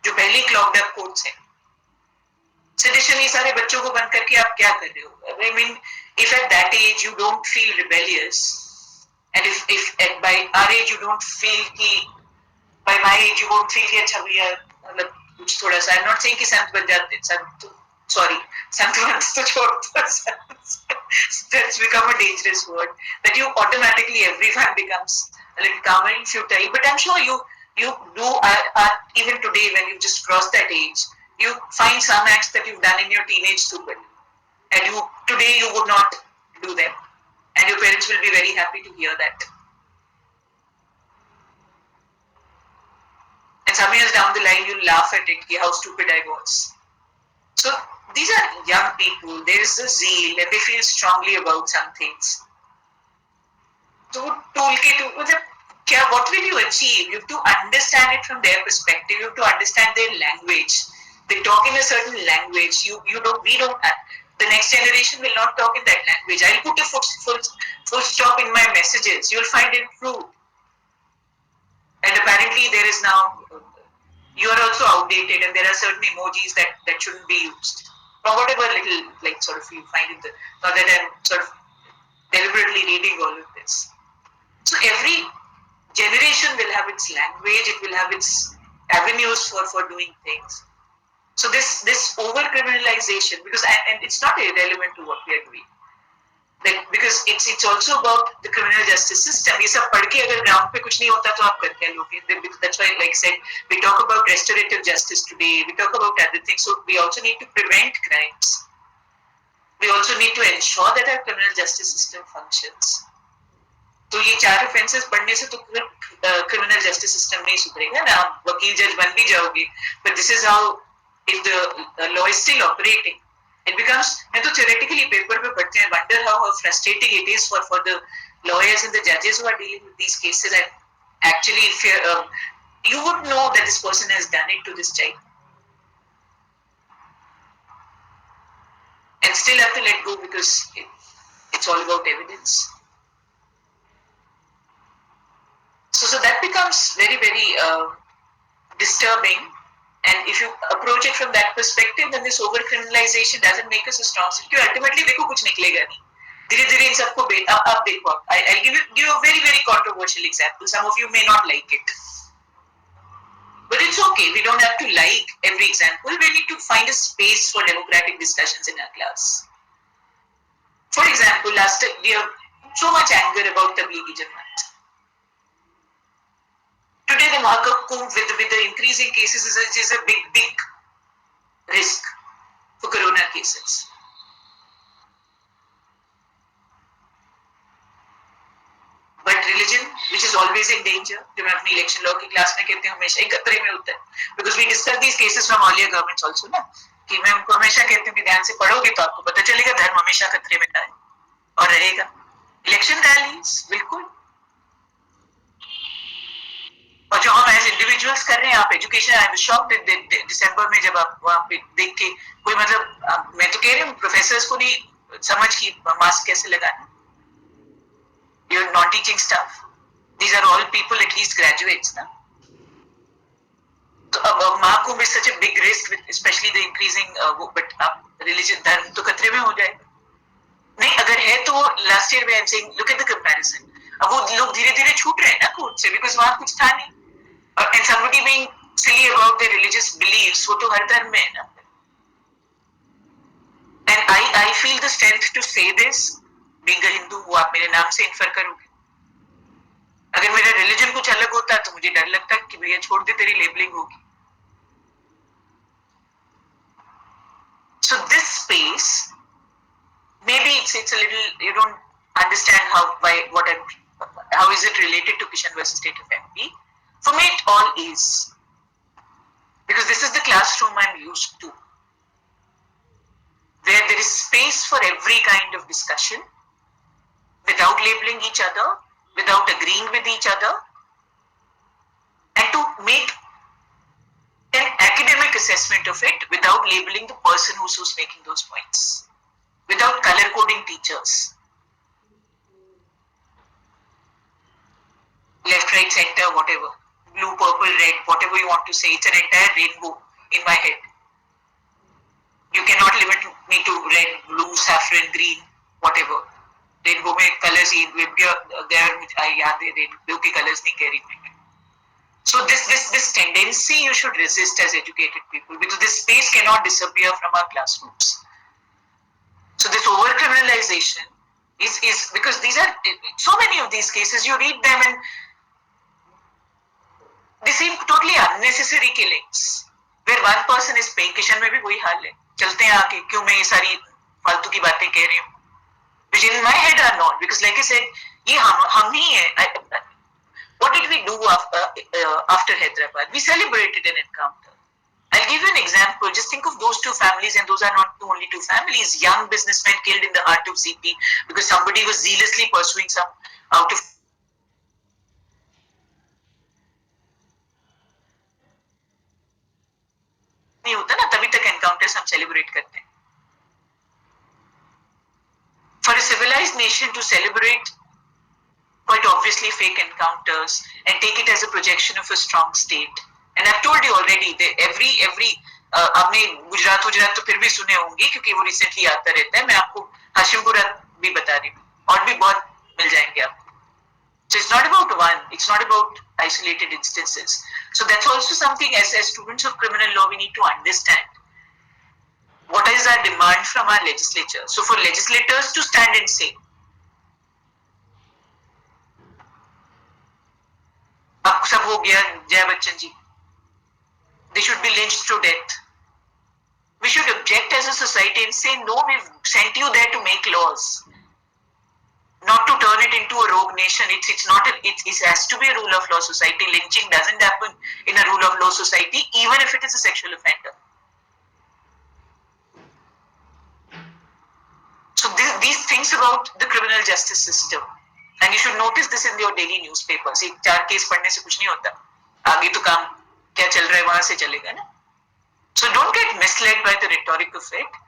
जो पहले क्लॉग्ड अप कोर्ट्स हैं. सेडिशन ये सारे बच्चों को बंद करके आप क्या कर रहे हो. I mean, if at that age you don't feel rebellious, and if by our age you don't feel कि, by my age you won't feel कि अच्छा भैया मतलब कुछ थोड़ा सा, I'm not saying कि संत बन जाते, संत sorry, Santuans to chhod do. That's become a dangerous word. That you automatically, everyone becomes a little calm and futile. But I'm sure you do, even today when you've just crossed that age, you find some acts that you've done in your teenage stupid. And today you would not do them. And your parents will be very happy to hear that. And some years down the line, you'll laugh at it, how stupid I was. So these are young people, there is a zeal and they feel strongly about some things. So what will you achieve? You have to understand it from their perspective, you have to understand their language. They talk in a certain language, the next generation will not talk in that language. I'll put a full stop in my messages, you'll find it rude. And apparently there is now, you are also outdated and there are certain emojis that shouldn't be used. Or whatever little, sort of you find it, not that I'm sort of deliberately reading all of this. So every generation will have its language, it will have its avenues for doing things. So this over-criminalization, and it's not irrelevant to what we are doing. Because it's also about the criminal justice system. ये सब पढ़ के अगर ground पे कुछ नहीं होता तो आप कर क्या लोगे? That's why, like I said, we talk about restorative justice today. We talk about other things. So we also need to prevent crimes. We also need to ensure that our criminal justice system functions. तो ये 4 offences पढ़ने से तो criminal justice system नहीं सुधरेगा ना. आप वकील जज बन भी जाओगे. But this is how, if the law is still operating, it becomes, and तो theoretically paper पे पढ़ते हैं, wonder how frustrating it is for the lawyers and the judges who are dealing with these cases, and actually you would know that this person has done it to this child and still have to let go because it's all about evidence. So that becomes very, very disturbing. And if you approach it from that perspective, then this over-criminalization doesn't make us a strong city. Ultimately, देखो कुछ निकलेगा नहीं. धीरे-धीरे इन सबको अब देखो. I'll give you a very, very controversial example. Some of you may not like it, but it's okay. We don't have to like every example. We need to find a space for democratic discussions in our class. For example, last year we have so much anger about Tablighi Jamaat. Today, the Mahakumbh with the increasing cases is a big risk for corona cases. But religion, which is always in danger, जो मैं अपनी election law की class में कहती हूँ हमेशा ही खतरे में होता है, because we discuss these cases from earlier governments also ना, कि मैं उनको हमेशा कहती हूँ कि ध्यान से पढ़ोगे तो आपको पता चलेगा धर्म हमेशा खतरे में है और रहेगा. Election rallies बिल्कुल, और जो हम एज इंडिविजुअल्स कर रहे हैं, आप एजुकेशन, आई वाज शॉक्ड दिसंबर में जब आप वहां पे देख के कोई, मतलब मैं तो कह रही हूँ प्रोफेसर्स को नहीं समझ की मास्क कैसे लगाना. You're not teaching staff. These are all people, at least graduates, ना. तो अब Mahakumbh is such a big risk, with especially the increasing, but आप religion, धर्म तो खतरे में हो जाएगा. नहीं अगर है तो last year I'm saying, look at the comparison. अब वो लोग धीरे-धीरे छूट रहे हैं ना कोर्ट से, because वहाँ कुछ था नहीं. And somebody being silly about their religious beliefs, वो तो हर धर्म में है ना. And I feel the strength to say this, being a Hindu, वो आप मेरे नाम से इन्फर करोगे. अगर मेरा रिलीजन कुछ अलग होता तो मुझे डर लगता कि भैया छोड़ दे, तेरी लेबलिंग होगी. So this space, maybe it's a little, you don't understand how is it related to Kishan versus State of MP. For me, it all is, because this is the classroom I'm used to, where there is space for every kind of discussion, without labeling each other, without agreeing with each other, and to make an academic assessment of it without labeling the person who's making those points, without color coding teachers. Left, right, center, whatever. Blue, purple, red, whatever you want to say. It's an entire rainbow in my head. You cannot limit me to red, blue, saffron, green, whatever. Rainbow में colors he, there I याद है rainbow के colors नहीं कह रही मैं. So this tendency you should resist as educated people, because this space cannot disappear from our classrooms. So this over-criminalization is because these are so many of these cases, you read them and they seem totally unnecessary killings where one person is paying. Kishan में भी वही हाल है, चलते हैं आके, क्यों मैं ये सारी फालतू की बातें कह रही हूँ, which in my head are not, because like I said, ये हम ही है. What did we do after Hyderabad? We celebrated an encounter. I'll give you an example. Just think of those two families, and those are not the only two families. Young businessmen killed in the heart of CP because somebody was zealously pursuing some out of नहीं होता ना, तभी तक encounters हम celebrate करते हैं. For a civilized nation to celebrate quite obviously fake encounters and take it as a projection of a strong state. And I've told you already that every आपने गुजरात तो फिर भी सुने होंगे क्योंकि वो रिसेंटली आता रहता है. मैं आपको हाशिमपुरा भी बता रही हूँ, और भी बहुत मिल जाएंगे आपको. So it's not about one, it's not about isolated instances. So that's also something as students of criminal law we need to understand. What is our demand from our legislature? So for legislators to stand and say, अब सब हो गया जय Bachchan ji, they should be lynched to death. We should object as a society and say, no, we've sent you there to make laws, not to turn it into a rogue nation. It's not. It has to be a rule of law society. Lynching doesn't happen in a rule of law society, even if it is a sexual offender. So these things about the criminal justice system, and you should notice this in your daily newspapers. एक 4 case पढ़ने से कुछ नहीं होता, आगे तो काम क्या चल रहा है वहां से चलेगा ना. So don't get misled by the rhetoric of it.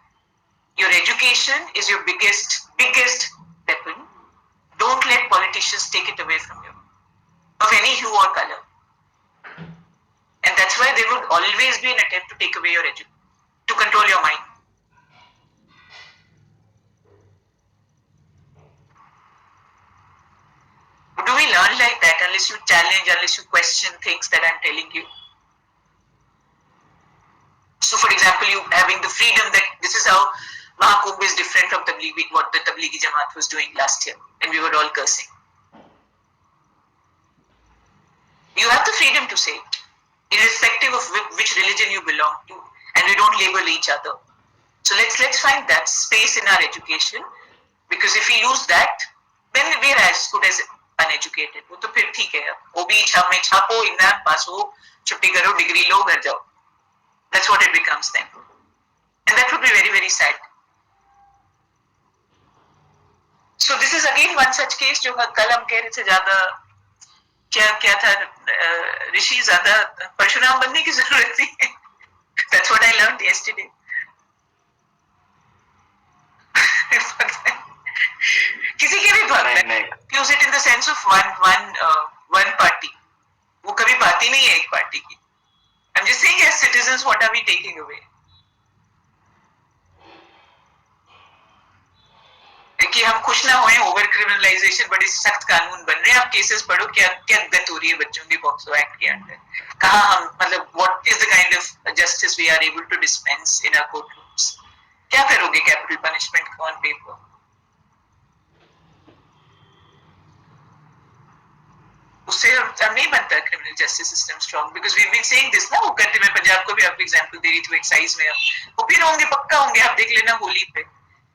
Your education is your biggest weapon. Don't let politicians take it away from you, of any hue or color. And that's why there would always be an attempt to take away your to control your mind. Do we learn like that unless you challenge, unless you question things that I'm telling you? So for example, you having the freedom that this is how Mahakumbh is different from Tablighi, what the Tablighi Jamaat was doing last year, and we were all cursing. You have the freedom to say it, irrespective of which religion you belong to, and we don't label each other. So let's find that space in our education, because if we lose that, then we're as good as uneducated. वो तो फिर ठीक है, वो भी छापो, exam पास हो, छुट्टी करो, डिग्री लो, घर जाओ. That's what it becomes then, and that would be very, very sad. So this is again one such case जो कल हम कह रहे थे ज्यादा क्या था, ऋषि ज्यादा परशुराम बनने की जरूरत थी. That's what I learned yesterday. किसी के भी भक्त use it in the sense of one party. वो कभी बात ही नहीं है एक पार्टी की. I'm just saying, as citizens, what are we taking away? कि हम खुश ना होए, ओवर क्रिमिनलाइजेशन, बड़े सख्त कानून बन रहे हैं. आप केसेस पढ़ो, क्या क्या गत हो रही है बच्चों की पॉक्सो एक्ट के अंडर. कहाँ हम मतलब what is the kind of justice we are able to dispense in our courtrooms? क्या करोगे कैपिटल पनिशमेंट ऑन पेपर? उससे नहीं बनता criminal justice system strong, because we been saying this ना. वो करते, मैं पंजाब को भी आपको एग्जांपल दे रही थी एक्साइज में. वो फिर होंगे, पक्का होंगे, आप देख लेना होली पे.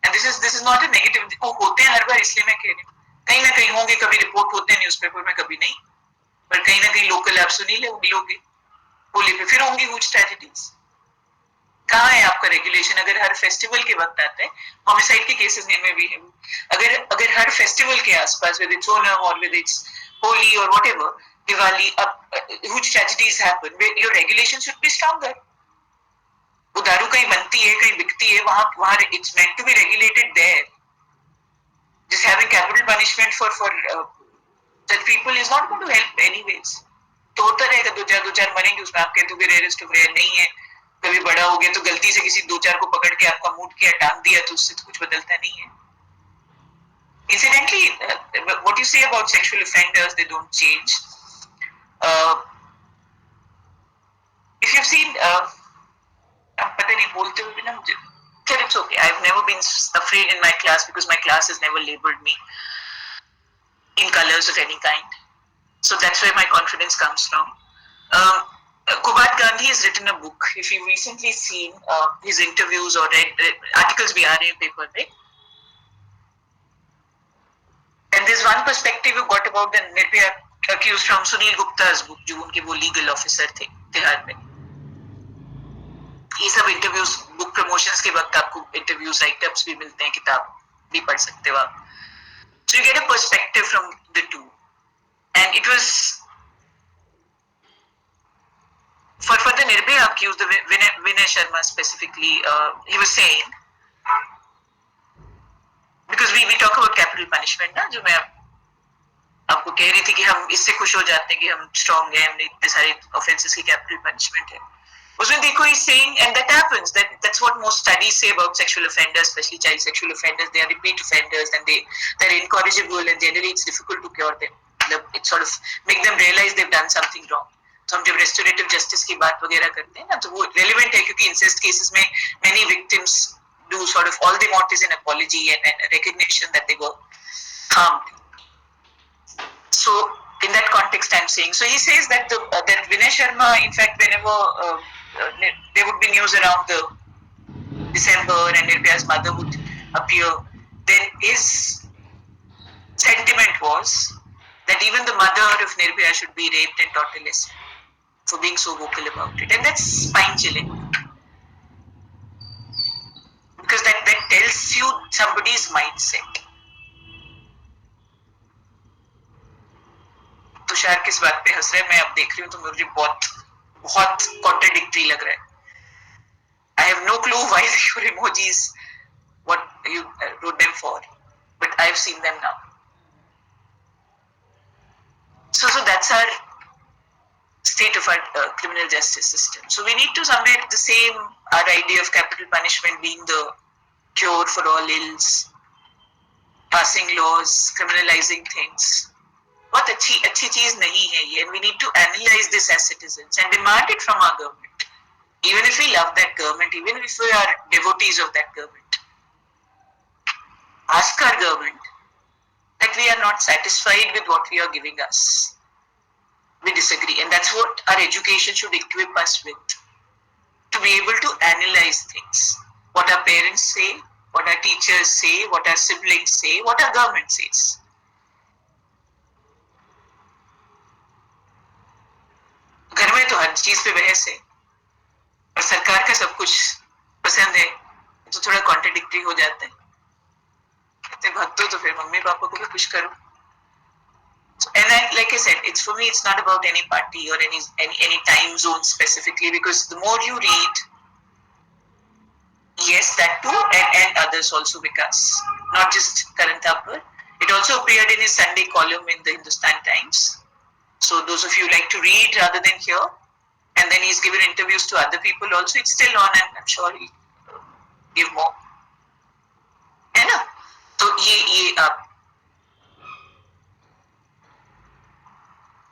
And this is not a negative. वो होते हैं हर बार, इसलिए मैं कह रही हूँ कहीं ना कहीं होंगे. कभी रिपोर्ट होते हैं न्यूज़पेपर में, कभी नहीं, पर कहीं ना कहीं लोकल आप सुनी लोगे. होली पे फिर होंगी कुछ ट्रेजेडीज. कहाँ है आपका रेगुलेशन? अगर हर फेस्टिवल के वक्त आता है, होमिसाइड के केसेस में भी है, अगर हर फेस्टिवल के आसपास, विद इट्स ओनम और विद इट्स होली और whatever, Diwali, huge tragedies happen, your regulation should be stronger. वो दारू कहीं बनती है, कहीं बिकती है, वहां it's meant to be regulated there. Just having capital punishment for such people is not going to help anyways. तो होता रहेगा, दो चार मरेंगे उसमें, आप कहते हो रेयरेस्ट ऑफ रेयर नहीं है. कभी बड़ा हो गया तो गलती से किसी 2-4 को पकड़ के आपका मूड किया, टांग दिया, तो उससे तो कुछ बदलता नहीं है. Incidentally, what you say about sexual offenders, they don't change. if you've seen, पता नहीं बोलते हुए भी ना मुझे, it's okay. I've never been afraid in my class because my class has never labeled me in colors of any kind. So that's where my confidence comes from. Kubat Gandhi has written a book. If you've recently seen his interviews or read articles bhi aa rahe hain paper mein, and there's one perspective you got about the Nirbhaya accused from Sunil Gupta's book, जो उनके वो legal officer थे तिहाड़ में. ये सब interviews, book promotions के वक्त आपको इंटरव्यूज राइटअप्स भी मिलते हैं, किताब भी पढ़ सकते हो आप. So you get a perspective from the two, and it was for the Nirbhaya accused, the Vinay Sharma specifically, he was saying, because we talk about capital punishment ना, जो मैं आपको कह रही थी कि हम इससे खुश हो जाते हैं कि हम स्ट्रॉन्ग हैं, हमने इतने सारे ऑफेंसेस की कैपिटल पनिशमेंट है. उसमें देखो he's saying, and that happens, that's what most studies say about sexual offenders, especially child sexual offenders. They are repeat offenders and they're incorrigible, and generally it's difficult to cure them. It sort of make them realize they've done something wrong. तो हम जब restorative justice की बात वगैरह करते हैं ना, तो वो relevant है, क्योंकि incest cases में many victims do sort of, all they want is an apology and recognition that they were harmed. So in that context I'm saying, so he says that that Vinay Sharma, in fact, whenever there would be news around the December and Nirbhaya's mother would appear, then his sentiment was that even the mother of Nirbhaya should be raped and taught a lesson for being so vocal about it. And that's spine chilling, because that tells you somebody's mindset. Tushar किस बात पे हंस रहे हैं, मैं अब देख रही हूँ तो मुझे बहुत कॉन्ट्रडिक्टरी लग रहा है. I have no clue why your emojis, what you wrote them for, but I've seen them now. So that's our state of our criminal justice system. So we need to somewhere the same, our idea of capital punishment being the cure for all ills, passing laws, criminalizing things. बहुत अच्छी चीज नहीं है ये, and we need to analyze this as citizens and demand it from our government, even if we love that government, even if we are devotees of that government. Ask our government that we are not satisfied with what we are giving us, we disagree, and that's what our education should equip us with, to be able to analyze things, what our parents say, what our teachers say, what our siblings say, what our government says. घर में तो हर चीज पे बहस है और सरकार का सब कुछ पसंद है, तो थोड़ा कॉन्ट्रडिक्टरी हो जाता है. कहते भक्तों तो फिर मम्मी पापा को भी खुश करो. And like I said, it's for me, it's not about any party or any time zone specifically, because the more you read, yes, that too, and others also, because not just Karan Thapar, it also appeared in his Sunday column in the Hindustan Times. So those of you who like to read rather than hear, and then he's given interviews to other people also. It's still on, and I'm sure he'll give more. है ना? तो ये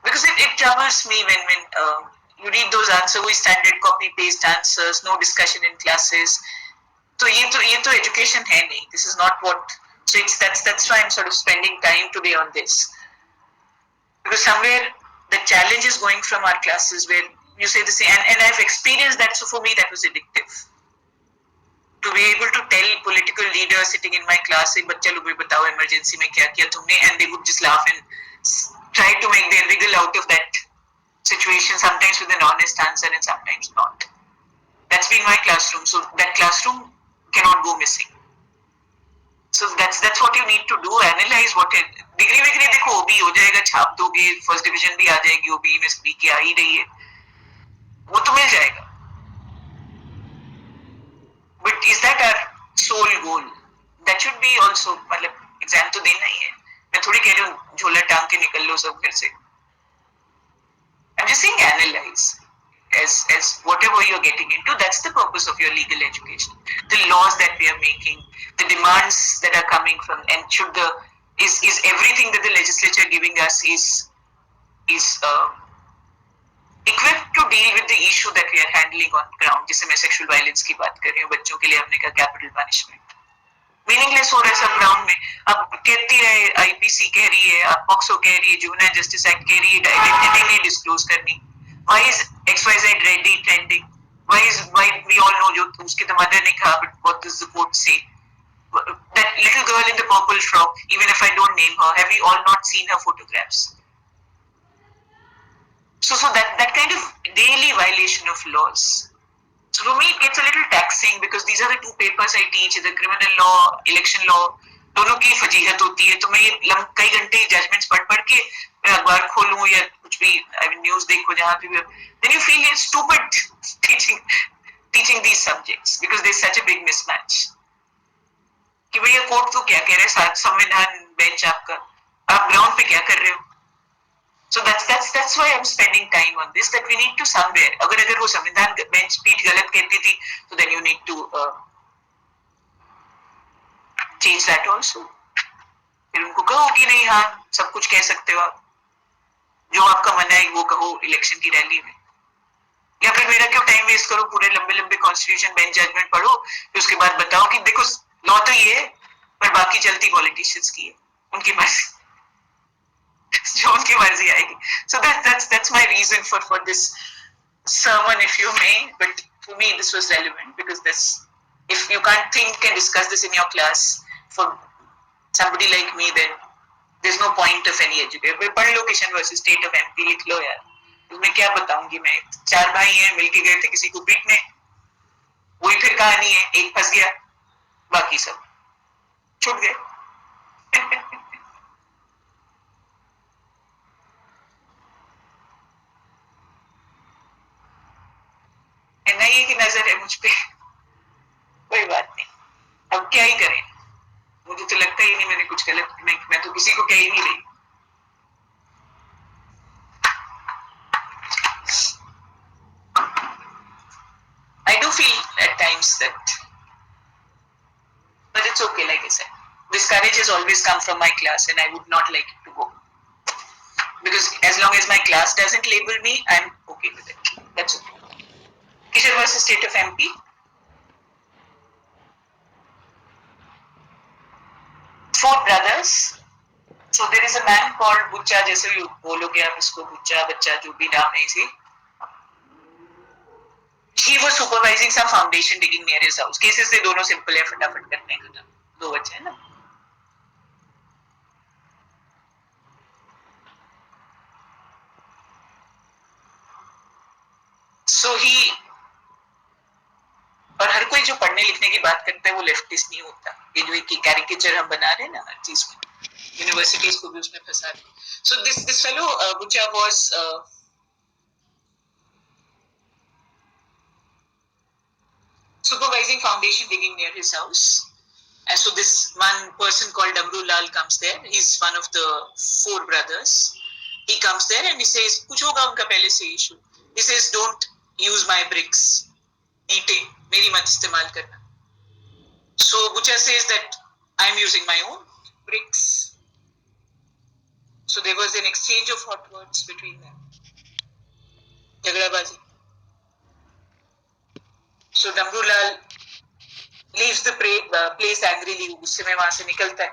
because it troubles me when you read those answers, we standard copy paste answers, no discussion in classes. तो ये तो education है नहीं. This is not what. So that's why I'm sort of spending time today on this. Because somewhere the challenge is going from our classes where you say the same, and I've experienced that, so for me that was addictive. To be able to tell political leaders sitting in my class, say, बच्चा लोग भी बताओ emergency में क्या किया तुमने, and they would just laugh and try to make their wiggle out of that situation, sometimes with an honest answer and sometimes not. That's been my classroom, so that classroom cannot go missing. So that's what you need to do, analyze what it, degree विग्री देखो ओबी हो जाएगा, छाप दोगे, first division भी आ जाएगी, ओबी में स्पीक की आ ही रही है, वो तो मिल जाएगा. But is that our sole goal? That should be also, मतलब एग्जाम तो देना ही है. मैं थोड़ी कह रही हूँ झोला टांग के निकल लो सब घर से. I'm just saying analyze. As whatever you're getting into, that's the purpose of your legal education. The laws that we are making, the demands that are coming from, and is everything that the legislature giving us is equipped to deal with the issue that we are handling on ground, जिसे मैं sexual violence की बात कर रही हूँ, बच्चों के लिए हमने कहा capital punishment, मीनिंगलेस हो रहा है सब ग्राउंड में. अब कहती है आईपीसी कह रही है, अब पॉक्सो कह रही है, जुवेनाइल जस्टिस एक्ट कह रही है, आइडेंटिटी नहीं डिस्क्लोज करनी. Why is XYZ ready trending? Why we all know जो उसके तो मदर ने कहा, but what does the court say? That little girl in the purple frock, even if I don't name her, have we all not seen her photographs? So that kind of daily violation of laws. So for me, it gets a little taxing because these are the two papers I teach: the criminal law, election law. दोनों की फजीहत होती है, तो मैं ये कई घंटे judgements पढ़ के अखबार खोलूं या कुछ भी न्यूज देखो जहाँ पे भी, then you feel it's stupid teaching these subjects because there's such a big mismatch. कि भैया कोर्ट तो क्या कह रहे हैं, संविधान बेंच आपका, आप ग्राउंड पे क्या कर रहे हो? So that's why I'm spending time on this, that we need to somewhere, अगर वो संविधान बेंच पीठ गलत कहती थी, तो then you need to change that also. फिर उनको कहो कि नहीं, हाँ सब कुछ कह सकते हो आप, जो आपका मन है वो कहो इलेक्शन की रैली में, या फिर मेरा क्यों टाइम वेस्ट करो, पूरे लंबे लंबे कॉन्स्टिट्यूशन बेंच जजमेंट पढ़ो, फिर उसके बाद बताओ कि देखो लॉ तो ये है, पर बाकी चलती पॉलिटिशियंस की है, उनकी मर्जी, जो उनकी मर्जी आएगी. So that's my reason for this sermon, if you may. But for me, this was relevant because if you can't think and discuss this in your class for somebody like me, then there's no point of any education. पढ़ लो Kishan versus state of MP, लिख लो यार. तुम्हें क्या बताऊंगी मैं, 4 भाई हैं, मिलके गए थे किसी को पीटने, वही फिर कहानी है, एक फंस गया, बाकी सब छूट गए. एनआईए की नजर है मुझ पे, कोई बात नहीं, अब क्या ही करें, मुझे तो लगता ही नहीं मैंने कुछ गलत, मैं तो किसी को कह ही नहीं रही. I do feel at times that, but it's okay. Like I said, this courage has always come from my class, and I would not like it to go, because as long as my class doesn't label me, I'm okay with it. That's okay. Kishore versus State of MP. 4 brothers. So there is a man called Bucha, जैसे भी बोलोगे आप इसको, बुच्चा बच्चा जो भी नाम है इसे. He was supervising some foundation digging near his house. Cases थे दोनों simple है, फटाफट करने का, 2 बच्चे हैं ना. So he, और हर कोई जो पढ़ने लिखने की बात करता है वो लेफ्टिस्ट नहीं होता. ये जो एक कैरिकेचर हम बना रहे हैं ना हर चीज में, यूनिवर्सिटीज को भी उसमें फंसा रहे. So this fellow Bucha was supervising foundation digging near his house. And so this one person called Damru Lal comes there. He's one of the 4 brothers. He comes there and he says, कुछ होगा उनका पहले से issue. He says, don't use my bricks. ईंटें मेरी मत इस्तेमाल करना. So Bucha says that I'm using my own bricks. So there was an exchange of hot words between them. झगड़ाबाजी. So Damru Lal leaves the place angrily. गुस्से में वहां से निकलता है.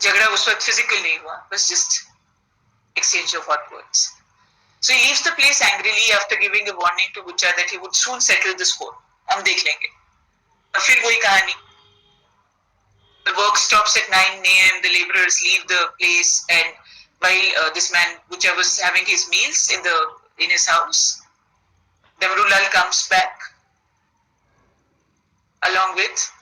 झगड़ा उस वक्त फिजिकल नहीं हुआ, बस just exchange of hot words. So he leaves the place angrily after giving a warning to Bucha that he would soon settle the score. हम देख लेंगे. और फिर वही कहानी. The work stops at 9 a.m. The laborers leave the place, and while this man Bucha was having his meals in his house, Damru Lal comes back along with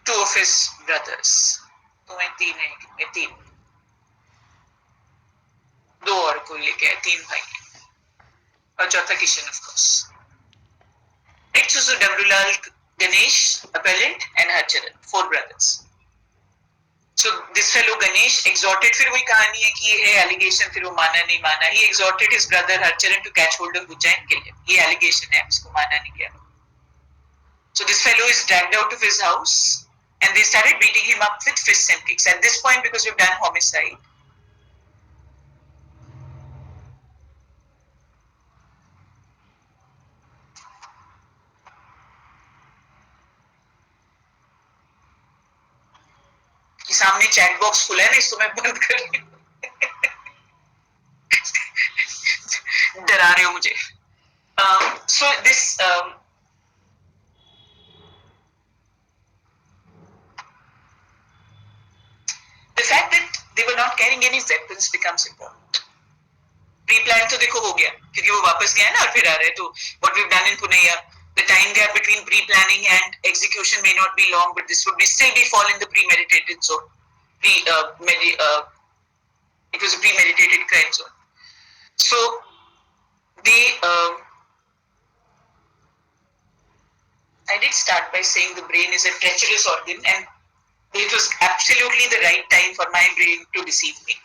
2 of his brothers. 3 2 और कोई लेके आए, 3 भाई और चौथा Kishan of course. Right, so Damru Lal, Ganesh, appellant, and Harcharan, 4 brothers. So this fellow Ganesh exhorted, फिर वही कहानी है कि ये है allegation, फिर वो माना नहीं माना. He exhorted his brother Harcharan to catch hold of Bucha and kill him. ये allegation है, उसको माना नहीं गया. So this fellow is dragged out of his house and they started beating him up with fists and kicks. At this point, because we've done homicide, कि सामने chat box खुला है ना, इसको मैं बंद कर रही हूँ. डरा रहे हो मुझे. So this the fact that they were not carrying any weapons becomes important. Pre-plan तो देखो हो गया क्योंकि वो वापस गया ना और फिर आ रहे. तो what we've done in Punaiya, the time gap between pre-planning and execution may not be long, but this would be still be fall in the premeditated zone. It was a premeditated crime zone. So they I did start by saying the brain is a treacherous organ, and it was absolutely the right time for my brain to deceive me.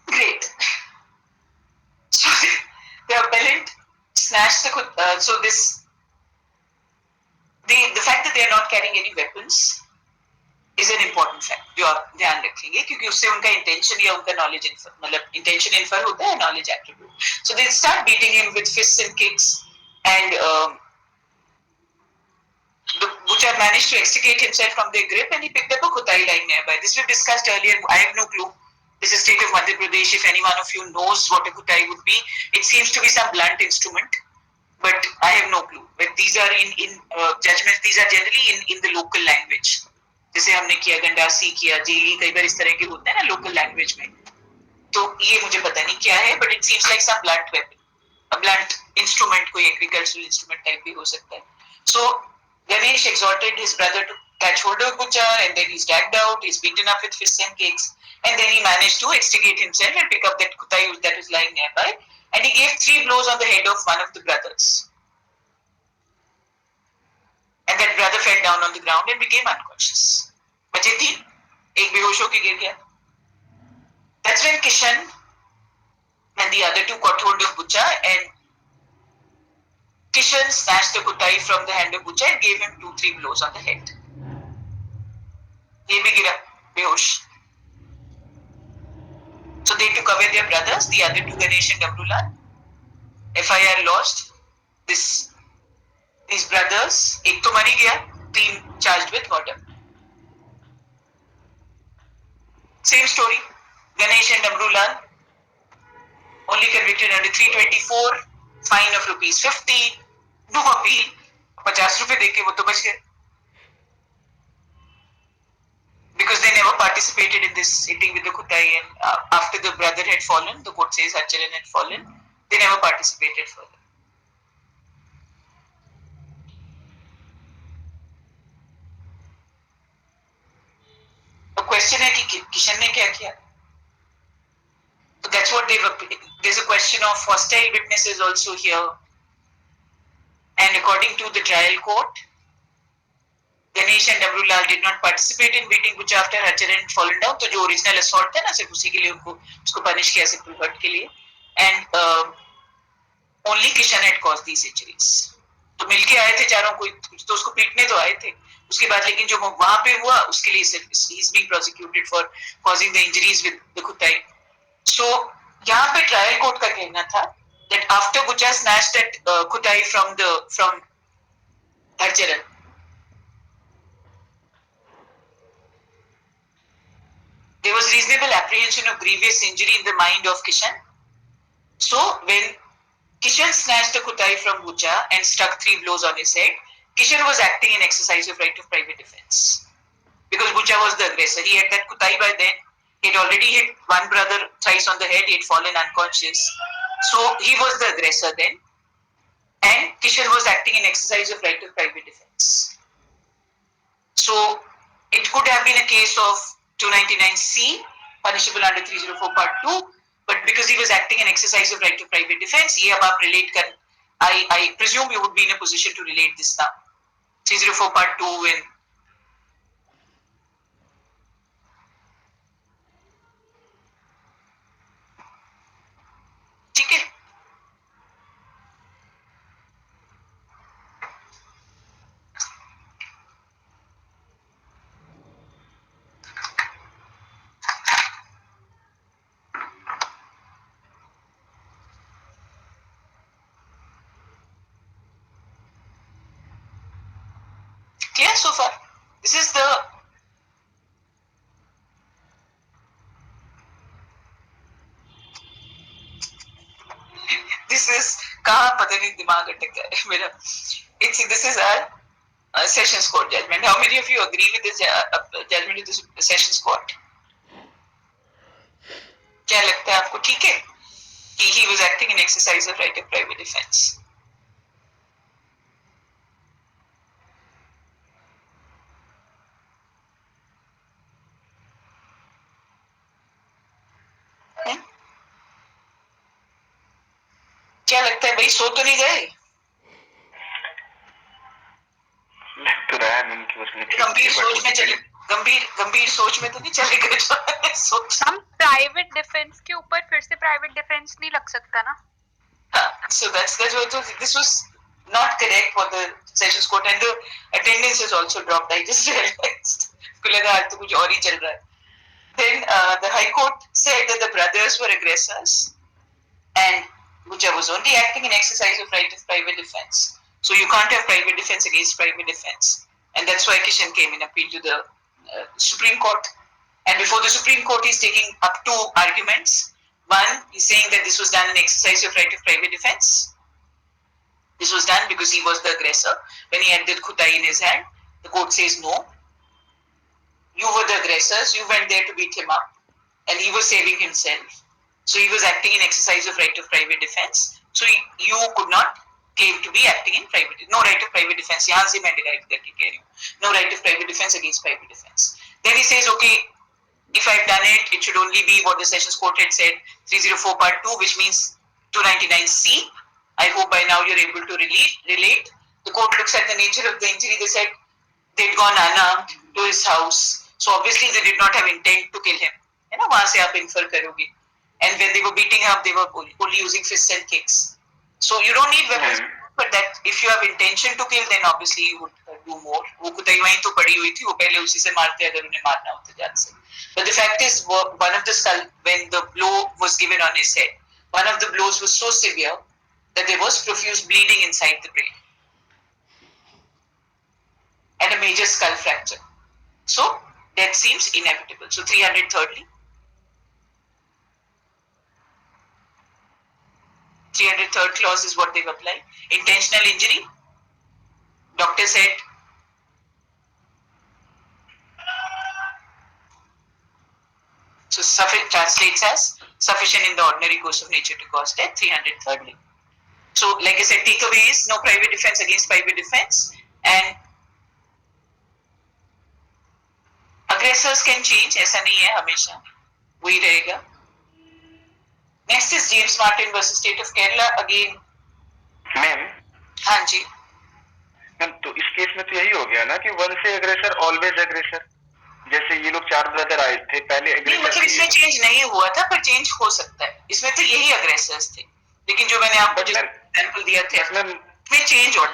Great. So the appellant snatched the fact that they are not carrying any weapons is an important fact जो आप ध्यान रखेंगे क्योंकि उससे उनका intention या उनका knowledge मतलब intention infer होता है, knowledge attribute. So they start beating him with fists and kicks, and the butcher managed to extricate himself from their grip, and he picked up a kutai lying nearby. This we've discussed earlier. I have no clue. This is state of Madhya Pradesh. If any one of you knows what a kutai would be, it seems to be some blunt instrument, but I have no clue. But these are in judgments. These are generally in the local language. जैसे हमने किया गंडासी किया jelly कई बार इस तरह के होते हैं ना लोकल लैंग्वेज में. तो ये मुझे पता नहीं क्या है, but it seems like some blunt weapon, a blunt instrument, कोई एग्रीकल्चरल इंस्ट्रूमेंट टाइप भी हो सकता है. सो Ganesh exhorted his brother to catch hold of Butcher, and then he's dragged out, he's beaten up with fists and kicks, and then he managed to extricate himself and pick up that kutai that was lying nearby, and he gave 3 blows on the head of one of the brothers. And that brother fell down on the ground and became unconscious. बचे 3, एक बेहोश होकर गिर गया. That's when Kishan and the other 2 caught hold of Butcher, and Kishan snatched the kutai from the hand of Butcher and gave him 2-3 blows on the head. ये भी गिरा बेहोश. So they took away their brothers, the other 2, Ganesh and Amrulal. FIR lodged. These brothers, एक तो मर ही गया, 3 charged with murder. Same story. Ganesh and Amrulal only convicted under 324, fine of ₹50, no appeal. 50 रुपए देके वो तो बच गए. Because they never participated in this hitting with the kutai, and after the brother had fallen, the court says Harcharan had fallen, they never participated further. The question है कि किशन ने क्या किया? So that's what there's a question of hostile witnesses also here, and according to the trial court, Ganesh and Amrulal did not participate in beating Butcher after Harcharan had fallen down. तो जो original assault था ना, सिर्फ उसी के लिए उसको punish किया, सिंपल हर्ट के लिए, and only Kishan had caused these injuries. तो मिलके आए थे चारों, कोई तो उसको पीटने तो आए थे, उसके बाद लेकिन जो वहां पे हुआ उसके लिए he is being prosecuted for causing the injuries with the kutai. So यहाँ पे ट्रायल कोर्ट का कहना था that after Butcher snatched that kutai from Harcharan, there was reasonable apprehension of grievous injury in the mind of Kishan. So when Kishan snatched the kutai from Butcher and struck 3 blows on his head, Kishan was acting in exercise of right of private defense. Because Butcher was the aggressor. He had that kutai by then. He had already hit one brother thrice on the head. He had fallen unconscious. So he was the aggressor then. And Kishan was acting in exercise of right of private defense. So it could have been a case of 299C, punishable under 304 part 2, but because he was acting in exercise of right of private defense, ये अब आप relate कर, I presume you would be in a position to relate this now. 304 part 2 in ठीक है. so far. This is the कहाँ पता नहीं दिमाग अटक गया है मेरा. This is our Sessions Court judgment. How many of you agree with this judgment of the Sessions Court? क्या लगता है आपको ठीक है कि he was acting in exercise of right of private defense? क्या लगता है भाई, सो तो नहीं गए? लग तो रहा है कि उसने गंभीर सोच में चले, गंभीर सोच में तो नहीं चले गए. सोच हम प्राइवेट डिफेंस के ऊपर फिर से प्राइवेट डिफेंस नहीं लग सकता ना. So that's this was not correct for the Sessions Court, and the attendance is also dropped. I just realized. को लगा आज तो कुछ और ही चल रहा है. Then the High Court said that the brothers were aggressors, and Butcha was only acting in exercise of right of private defense. So you can't have private defense against private defense, and that's why Kishan came in appeal to the Supreme Court. And before the Supreme Court, he's taking up two arguments. One, he's saying that this was done in exercise of right of private defense. This was done because he was the aggressor. When he had the khutai in his hand, the court says no. You were the aggressors. You went there to beat him up, and he was saving himself. So he was acting in exercise of right of private defense. So you could not claim to be acting in private. No right of private defense. यहाँ से मैं derive करके कह रही हूँ. No right of private defense against private defense. Then he says, okay, if I've done it, it should only be what the Sessions Court had said, 304 Part 2, which means 299C. I hope by now you're able to relate. The court looks at the nature of the injury. They said they'd gone unarmed to his house. So obviously they did not have intent to kill him. है ना, वहां से आप infer करोगे. And when they were beating him up, they were only using fists and kicks. So you don't need weapons, but that if you have intention to kill, then obviously you would do more. वो कुताई वहीं तो पड़ी हुई थी, वो पहले उसी से मारते अगर उन्हें मारना होता जान से. But the fact is, one of the skull, when the blow was given on his head, one of the blows was so severe that there was profuse bleeding inside the brain and a major skull fracture. So death seems inevitable. So 303rd 303rd clause is what they've applied. Intentional injury. Doctor said so translates as sufficient in the ordinary course of nature to cause death. 303rd. So like I said, takeaway is no private defense against private defense, and aggressors can change. ऐसा नहीं है, हमेशा वही रहेगा. Next is James Martin versus State of Kerala again. Ma'am, हाँ जी. Ma'am तो इस case में तो यही हो गया ना कि वन से एग्रेसर ऑलवेज एग्रेसर. जैसे ये लोग 4 ब्रदर आए थे पहले नहीं, मतलब इसमें चेंज नहीं हुआ था, पर चेंज हो सकता है. इसमें तो यही अग्रेसर्स थे, लेकिन जो मैंने आपको एग्जांपल दिया था इसमें चेंज और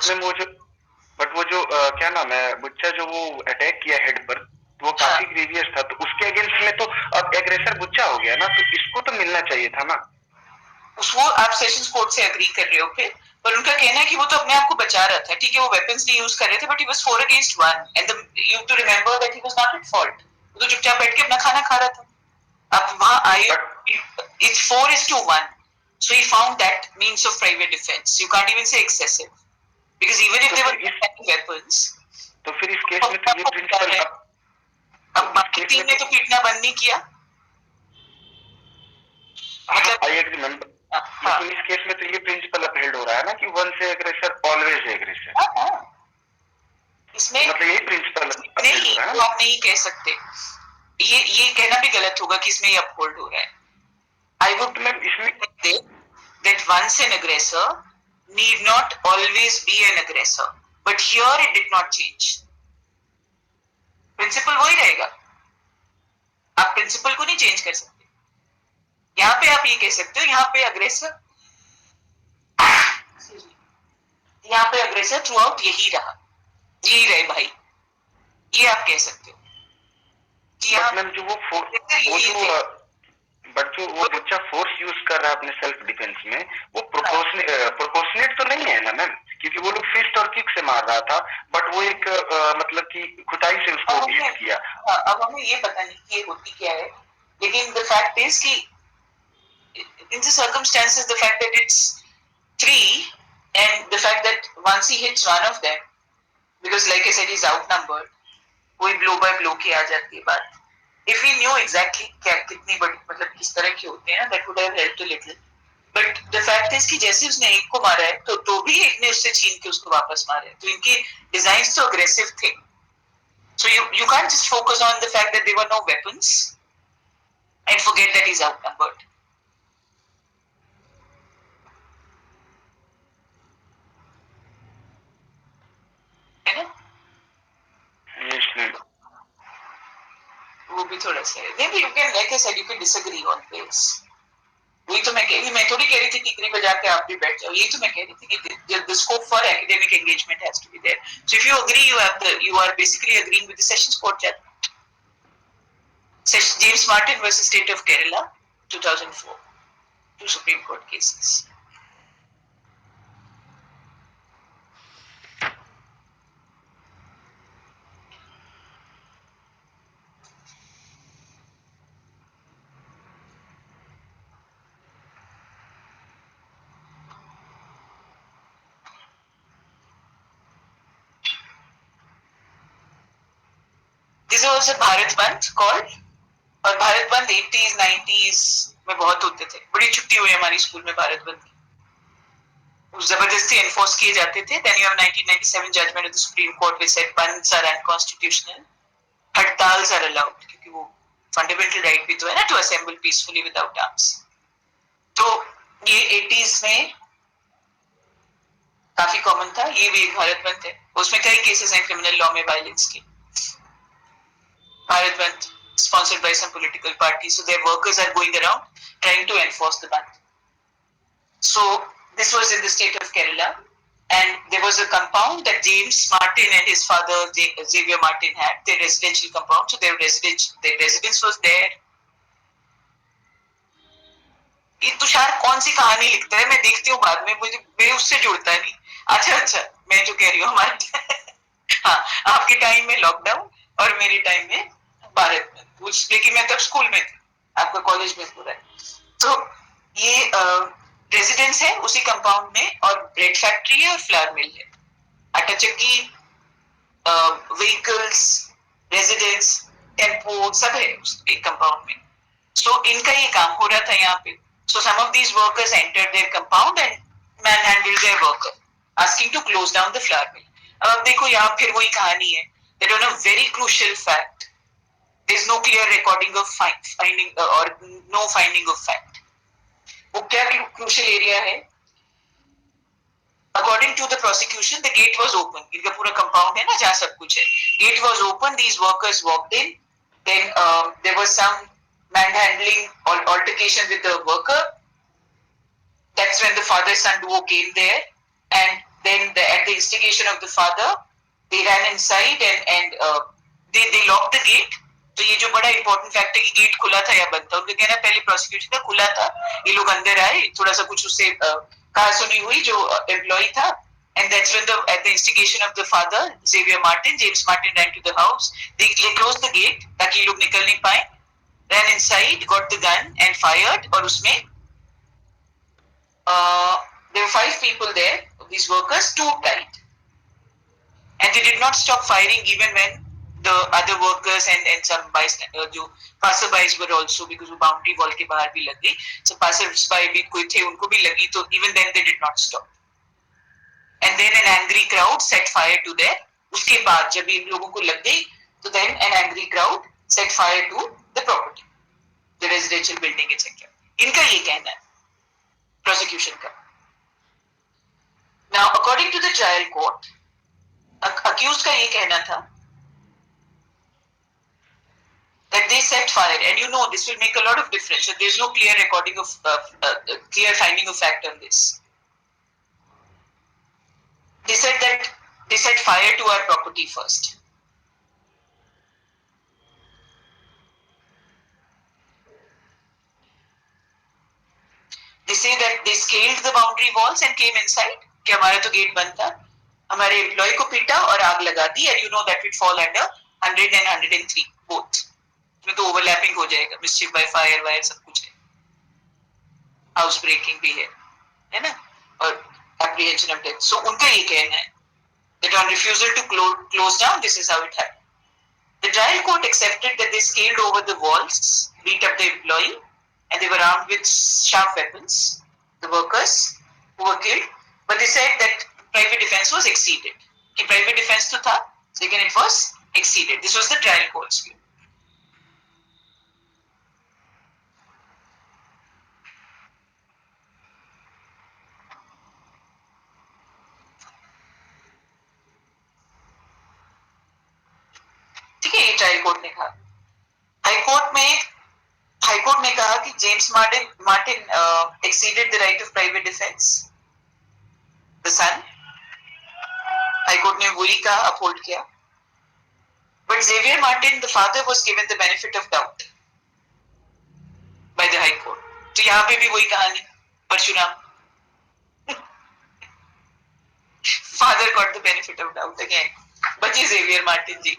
वो जो क्या नाम है, बुच्चा जो वो अटैक किया हेड पर, वो काफी ग्रीवियस था. तो उसके अगेंस्ट में तो अब एग्रेसर बुच्चा हो गया ना, तो इसको तो मिलना चाहिए था ना. उसको आप सेशंस कोर्ट से एग्री कर रहे हो फिर, पर उनका कहना है कि वो तो अपने आप को बचा रहा था. ठीक है, वो वेपन्स नहीं यूज कर रहे थे, but he was 4 against 1 and you to remember that he was not at fault. वो तो चुपचाप बैठ के अपना खाना खा रहा था. अब वहां आए, it's 4:1. So he found that means of private defense. You can't even say excessive, because even if they were weapons, तो फिर इस केस में तो ये प्रिंसिपल अब बाकी 3 ने तो पीटना बंद नहीं किया. मतलब आई एग्री मैम, लेकिन इस केस में तो ये प्रिंसिपल अपहेल्ड हो रहा है ना कि वन से एग्रेसर ऑलवेज एग्रेसर. इसमें मतलब यही प्रिंसिपल अपहेल्ड हो रहा है. आप नहीं कह सकते, ये कहना भी गलत होगा कि इसमें ये अपहोल्ड हो रहा है. I would say that once an aggressor need not always be an aggressor, but here it did not change. Principle वही रहेगा, आप प्रिंसिपल को नहीं चेंज कर सकते. यहाँ पे आप ये कह सकते हो, यहाँ पे अग्रेसर थ्रू आउट यही रहे भाई, ये आप कह सकते हो कि वो बच्चा फोर्स यूज कर रहा है अपने सेल्फ डिफेंस में, वो प्रोपोर्शनेट तो नहीं है ना मैम. क्योंकि वो लोग फिस्ट और किक से मार रहा था, बट वो एक मतलब कि खुदाई से उसको हिट किया। अब हमें ये पता नहीं कि ये होती क्या है, लेकिन द फैक्ट इज कि in the circumstances the fact that it's three and the fact that once he hits one of them, because like I said he's outnumbered, कोई blow by blow की आ जाती है बात. If we knew exactly क्या कितनी बड़ी मतलब किस तरह की होते हैं, that would have helped a little. But the fact is कि जैसे उसने एक को मारा है तो भी एक ने उससे छीन के उसको वापस मारा है. तो इनकी डिजाइन तो aggressive थे. So you can't just focus on the fact that there were no weapons and forget that he's outnumbered. है ना? Yes, ma'am. वो भी थोड़ा सा है. Maybe you can, like I said, you can disagree on this. वही तो मैं थोड़ी कह रही थी टिकरी बजा के आप भी बैठ जाओ. यही तो मैं कह रही थी कि the scope for academic engagement has to be there. So if you agree, you are basically agreeing with the Sessions Court judgment. James Martin versus State of Kerala, 2004, two Supreme Court cases. This was a Bharat Bandh called, और भारत बंद 80s 90s में बहुत होते थे. बड़ी छुट्टी हुई हमारी स्कूल में भारत बंद की. जबरदस्ती एनफोर्स किए जाते थे. Then you have 1997 judgment of the Supreme Court which said bands are unconstitutional. Hartals are allowed क्योंकि वो फंडामेंटल राइट भी तो है ना, to assemble peacefully without arms. तो ये 80s में काफी कॉमन था. ये भी एक भारत बंद है. उसमें कई केसेस हैं क्रिमिनल लॉ में वायलेंस के. Bharat Bandh sponsored by some political parties, so their workers are going around trying to enforce the ban. So this was in the state of Kerala, and there was a compound that James Martin and his father Xavier Martin had, their residential compound. So their residence was there. ये तुषार कौन सी कहानी लिखता है, मैं देखती हूँ बाद में, मुझे उससे जुड़ता नहीं. अच्छा मैं जो कह रही हूँ हमारे हाँ, आपके टाइम में लॉकडाउन और मेरे टाइम में भारत में, लेकिन मैं तब स्कूल में थी, आपका कॉलेज में पूरा है. तो ये रेजिडेंस है उसी कंपाउंड में, और ब्रेड फैक्ट्री है और फ्लावर मिल है. आटा चक्की, व्हीकल्स, रेजिडेंस, टेम्पो सब है एक कंपाउंड में. सो इनका ये काम हो रहा था यहाँ पे. So some of these workers entered their compound and manhandled their worker asking to close down the flower mill. अब देखो यहाँ फिर वही कहानी है that on a very crucial fact there is no clear recording of finding or no finding of fact. वो क्या crucial area है? According to the prosecution, the gate was open. इनका पूरा compound है ना जहाँ सब कुछ है. Gate was open. These workers walked in. Then there was some manhandling or altercation with the worker. That's when the father-son duo came there, and then at the instigation of the father, they ran inside and they locked the gate. तो ये जो बड़ा important fact है कि gate खुला था या बंद था. उनका कहना पहले प्रोसिक्यूशन का खुला था, ये लोग अंदर आए, थोड़ा सा कुछ उससे कहा सुनी हुई जो एम्प्लॉय था, and that's when at the instigation of the father Xavier Martin, James Martin ran to the house. They closed the gate ताकि ये लोग निकल नहीं पाए. Ran inside, got the gun and fired. और उसमें there were 5 people there, these workers, 2 died. And they did not stop firing even when the other workers and some bystanders, जो passerbys were also, because वो boundary wall के बाहर भी लग गई. So passersby भी कोई थे, उनको भी लगी, तो even then they did not stop. And then an angry crowd set fire to their. उसके बाद जब इन लोगों को लग गई, तो then an angry crowd set fire to the property, the residential building etc. इनका ये कहना है prosecution का. Now according to the trial court, accused का ये कहना था that they set fire, and you know this will make a lot of difference. So there is no clear recording of clear finding of fact on this. They said that they set fire to our property first. They say that they scaled the boundary walls and came inside. कि हमारा तो gate बंद था, हमारे employ को पीटा और आग लगा दी, and you know that will fall under 100 and 103 both, इसमें तो ओवरलैपिंग हो जाएगा, मिसचिफ बाय फायर वायर सब कुछ है, हाउस ब्रेकिंग भी है ना, और एप्रीहेंशन ऑफ डेथ। सो उनका ये कहना है that on refusal to close down, this is how it happened. The trial court accepted that they scaled over the walls, beat up the employee, and they were armed with sharp weapons, the workers who were killed, but they said that private defense was exceeded. कि private defense तो था, लेकिन it was exceeded. This was the trial court's view. ठीक है, ये trial court ने कहा। High court ने कहा कि James Martin exceeded the right of private defense, the son. High court ने वही कहा, अपहोल्ड किया। But Xavier Martin, the father, was given the benefit of doubt by the High Court. तो यहाँ पे भी वही कहानी, Parshuram, father got the benefit of doubt again. बची Xavier Martin जी।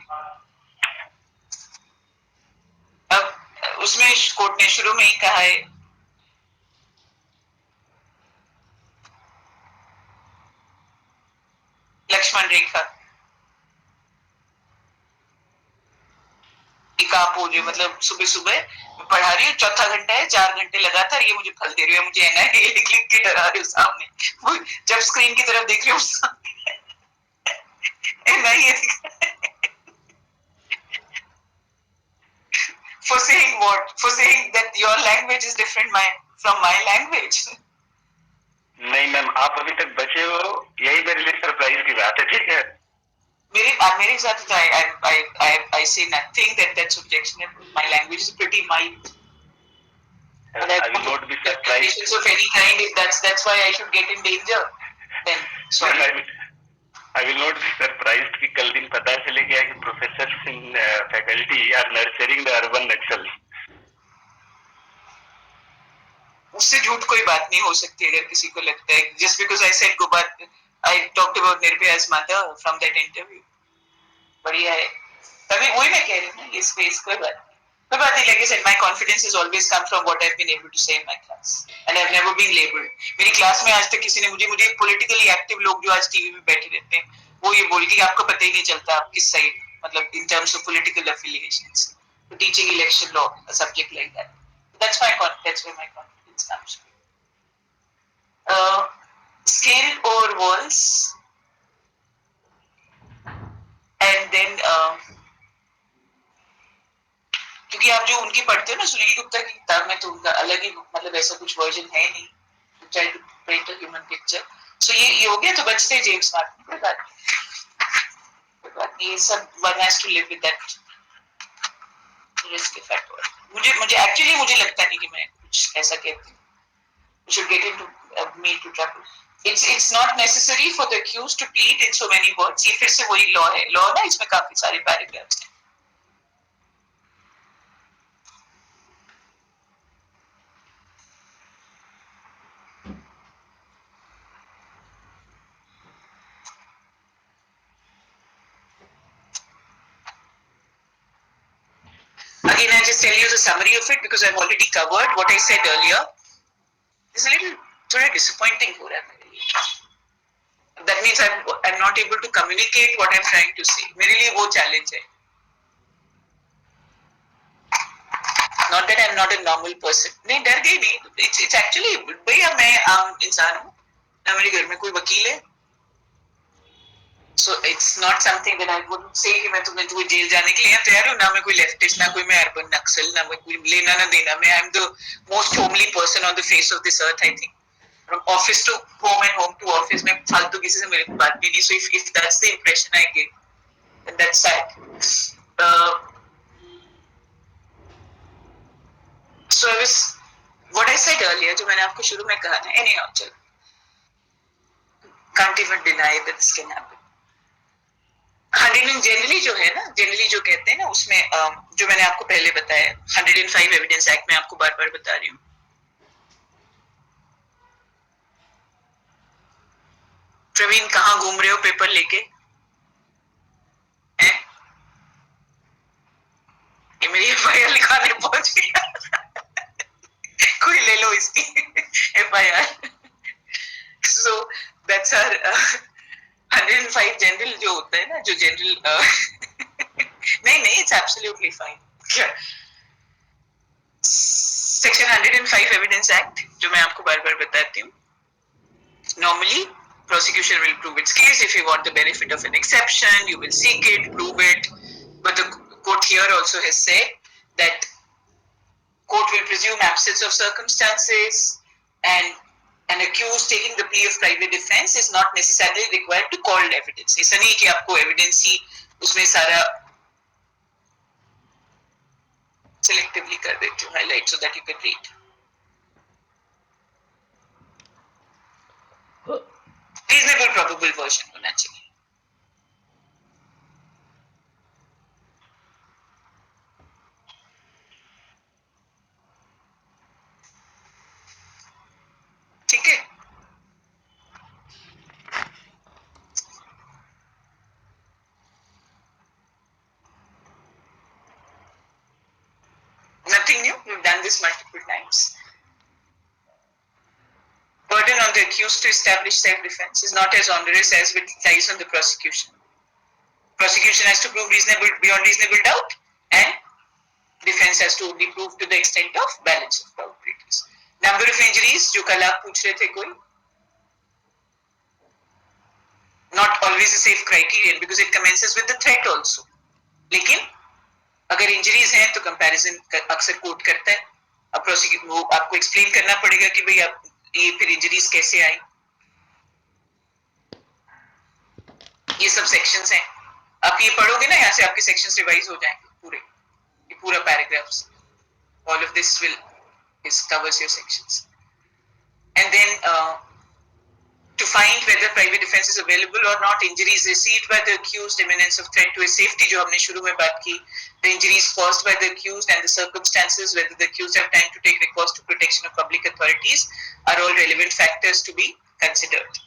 अब उसमें कोर्ट ने शुरू में ही कहा है लक्ष्मण रेखा आप हो रही, मतलब सुबह सुबह पढ़ा रही हूँ, चौथा घंटा है, 4 घंटे लगातार ये मुझे फल दे रही है, मुझे एनआईए लिख के डरा रही हूँ सामने, जब स्क्रीन की तरफ देख रही हूँ NIA for saying what? For saying that your language is different from my language. नहीं मैम, आप अभी तक बचे हो, यही मेरे लिए सरप्राइज की बात है, ठीक है। मेरे साथ तो I say nothing that's objectionable. My language is pretty mild. And I will not be surprised of any kind. If that's why I should get in danger. Then sorry. I will not be surprised कि कल दिन पता चले गया कि professors in faculty are nurturing the urban Naxals. उससे झूठ कोई बात नहीं हो सकती अगर किसी को लगता है, just because I said Gobat, I talked about Nirbhaya's mother from that interview. बढ़िया है, तभी वही मैं कह रही हूँ ना, ये स्पेस कोई बात नहीं, like I said, my confidence has always come from what I've been able to say in my class, and I've never been labeled. मेरी क्लास में आज तक किसी ने मुझे politically active लोग जो आज टीवी पे बैठे रहते हैं, वो ये बोल के आपको पता ही नहीं चलता आप किस साइड, मतलब in terms of political affiliations, so teaching election law, a subject like that, that's where my confidence comes from. Scale over walls, and then क्योंकि आप जो उनकी पढ़ते हो ना, सुनील गुप्ता की किताब में, तो उनका अलग ही, मतलब ऐसा कुछ वर्जन है नहीं, try to paint a human picture. So ये हो गया, तो बचते जेम्स मार्टिन, कोई बात नहीं, ये सब one has to live with that risk factor. मुझे एक्चुअली मुझे लगता नहीं कि मैं कुछ ऐसा कहती हूँ, we should get into me to trouble. It's not necessary for the accused to plead in so many words. ये फिर से वही लॉ है, लॉ ना, इसमें काफी सारे पैराग्राफ्स हैं। Again, I'll just tell you the summary of it because I've already covered what I said earlier. It's a little थोड़ा disappointing हो रहा है मेरे लिए. That means I'm not able to communicate what I'm trying to say. मेरे लिए वो challenge है. Not that I'm not a normal person. नहीं, डर गई नहीं. It's actually भैया मैं आम इंसान हूँ. ना मेरे घर में कोई वकील है. So it's not something that I wouldn't say कि मैं तुम्हें जेल जाने के लिए तैयार हूँ, ना मैं कोई लेफ्टिस्ट, ना कोई मैं अर्बन नक्सल, ना मैं कोई लेना ना देना, मैं I'm the most homely person on the face of this earth, I think. From office to home and home to office, मैं फालतू किसी से मेरे को बात भी नहीं, so if that's the impression I get, then that's sad. So I was, what I said earlier, जो मैंने आपको शुरू में कहा ना, anyhow, चलो, can't even deny that this can happen. Generally जो है ना, जनरली जो कहते हैं ना, उसमें जो मैंने आपको पहले बताया, 105 एविडेंस एक्ट में आपको बार बार बता रही हूँ, प्रवीण कहाँ घूम रहे हो पेपर लेके? हैं? ये मेरी एफआईआर लिखाने पहुंच गया। कोई ले लो इसकी FIR. So that's our 105 general जो होता है ना, जो जनरल नहीं it's absolutely fine. Section 105 evidence act जो मैं आपको बार बार बताती हूँ. Normally prosecution will prove its case. If you want the benefit of an exception, you will seek it, prove it. But the court here also has said that court will presume absence of circumstances, and an accused taking the plea of private defense is not necessarily required to call evidence. ऐसा नहीं कि आपको evidence ही उसमें सारा selectively कर देती हूँ highlight so that you can read. Reasonable probable version होना चाहिए. ठीक है? Nothing new. We've done this multiple times. Burden on the accused to establish self-defense is not as onerous as it lies on the prosecution. Prosecution has to prove beyond reasonable doubt, and defense has to only prove to the extent of balance of probabilities. Number of injuries, जो कल आप पूछ रहे थे कोई, not always a safe criterion because it commences with the threat also. लेकिन अगर injuries हैं तो कंपैरिजन अक्सर कोर्ट करता है. अब प्रोसिक्यूट आपको एक्सप्लेन करना पड़ेगा कि भाई आप ये फिर इंजरीज कैसे आई. ये सब सेक्शंस हैं. आप ये पढ़ोगे ना, यहाँ से आपके सेक्शंस रिवाइज हो जाएंगे पूरे, ये पूरा paragraphs. All of this covers your sections. And then to find whether private defense is available or not, injuries received by the accused, imminence of threat to his safety जो हमने शुरू में बात की, the injuries caused by the accused and the circumstances whether the accused have time to take recourse to protection of public authorities are all relevant factors to be considered.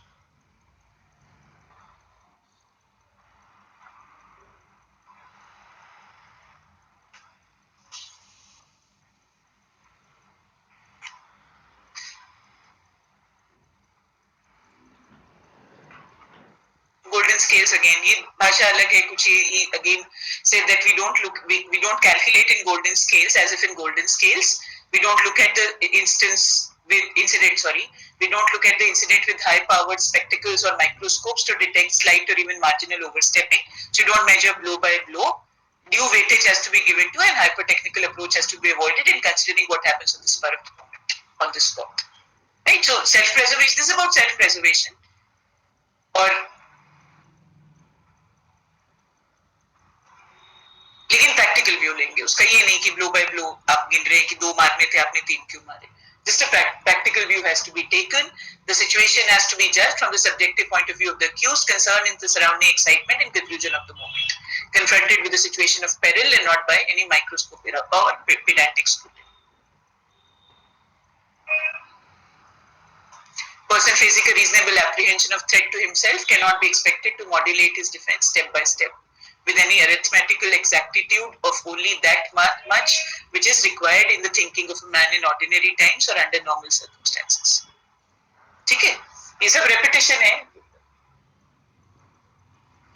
Golden scales again. ये भाषा अलग है कुछ. ये again said that we don't calculate in golden scales as if in golden scales we don't look at the we don't look at the incident with high powered spectacles or microscopes to detect slight or even marginal overstepping. So you don't measure blow by blow. Due weightage has to be given to, and hyper-technical approach has to be avoided in considering what happens on the spur of the moment, on the spot. Right? So self-preservation, this is about self-preservation. और लेकिन practical view लेंगे उसका. ये नहीं कि blow bye blow आप गिन रहे हैं कि 2 मारने थे आपने 3 क्यों मारे. Just a practical view has to be taken. The situation has to be judged from the subjective point of view of the accused, concerned in the surrounding excitement and confusion of the moment, confronted with a situation of peril and not by any microscopic or pedantic scrutiny. Person facing a reasonable apprehension of threat to himself cannot be expected to modulate his defense step by step with any arithmetical exactitude of only that much which is required in the thinking of a man in ordinary times or under normal circumstances. ठीक है? ये सब repetition है.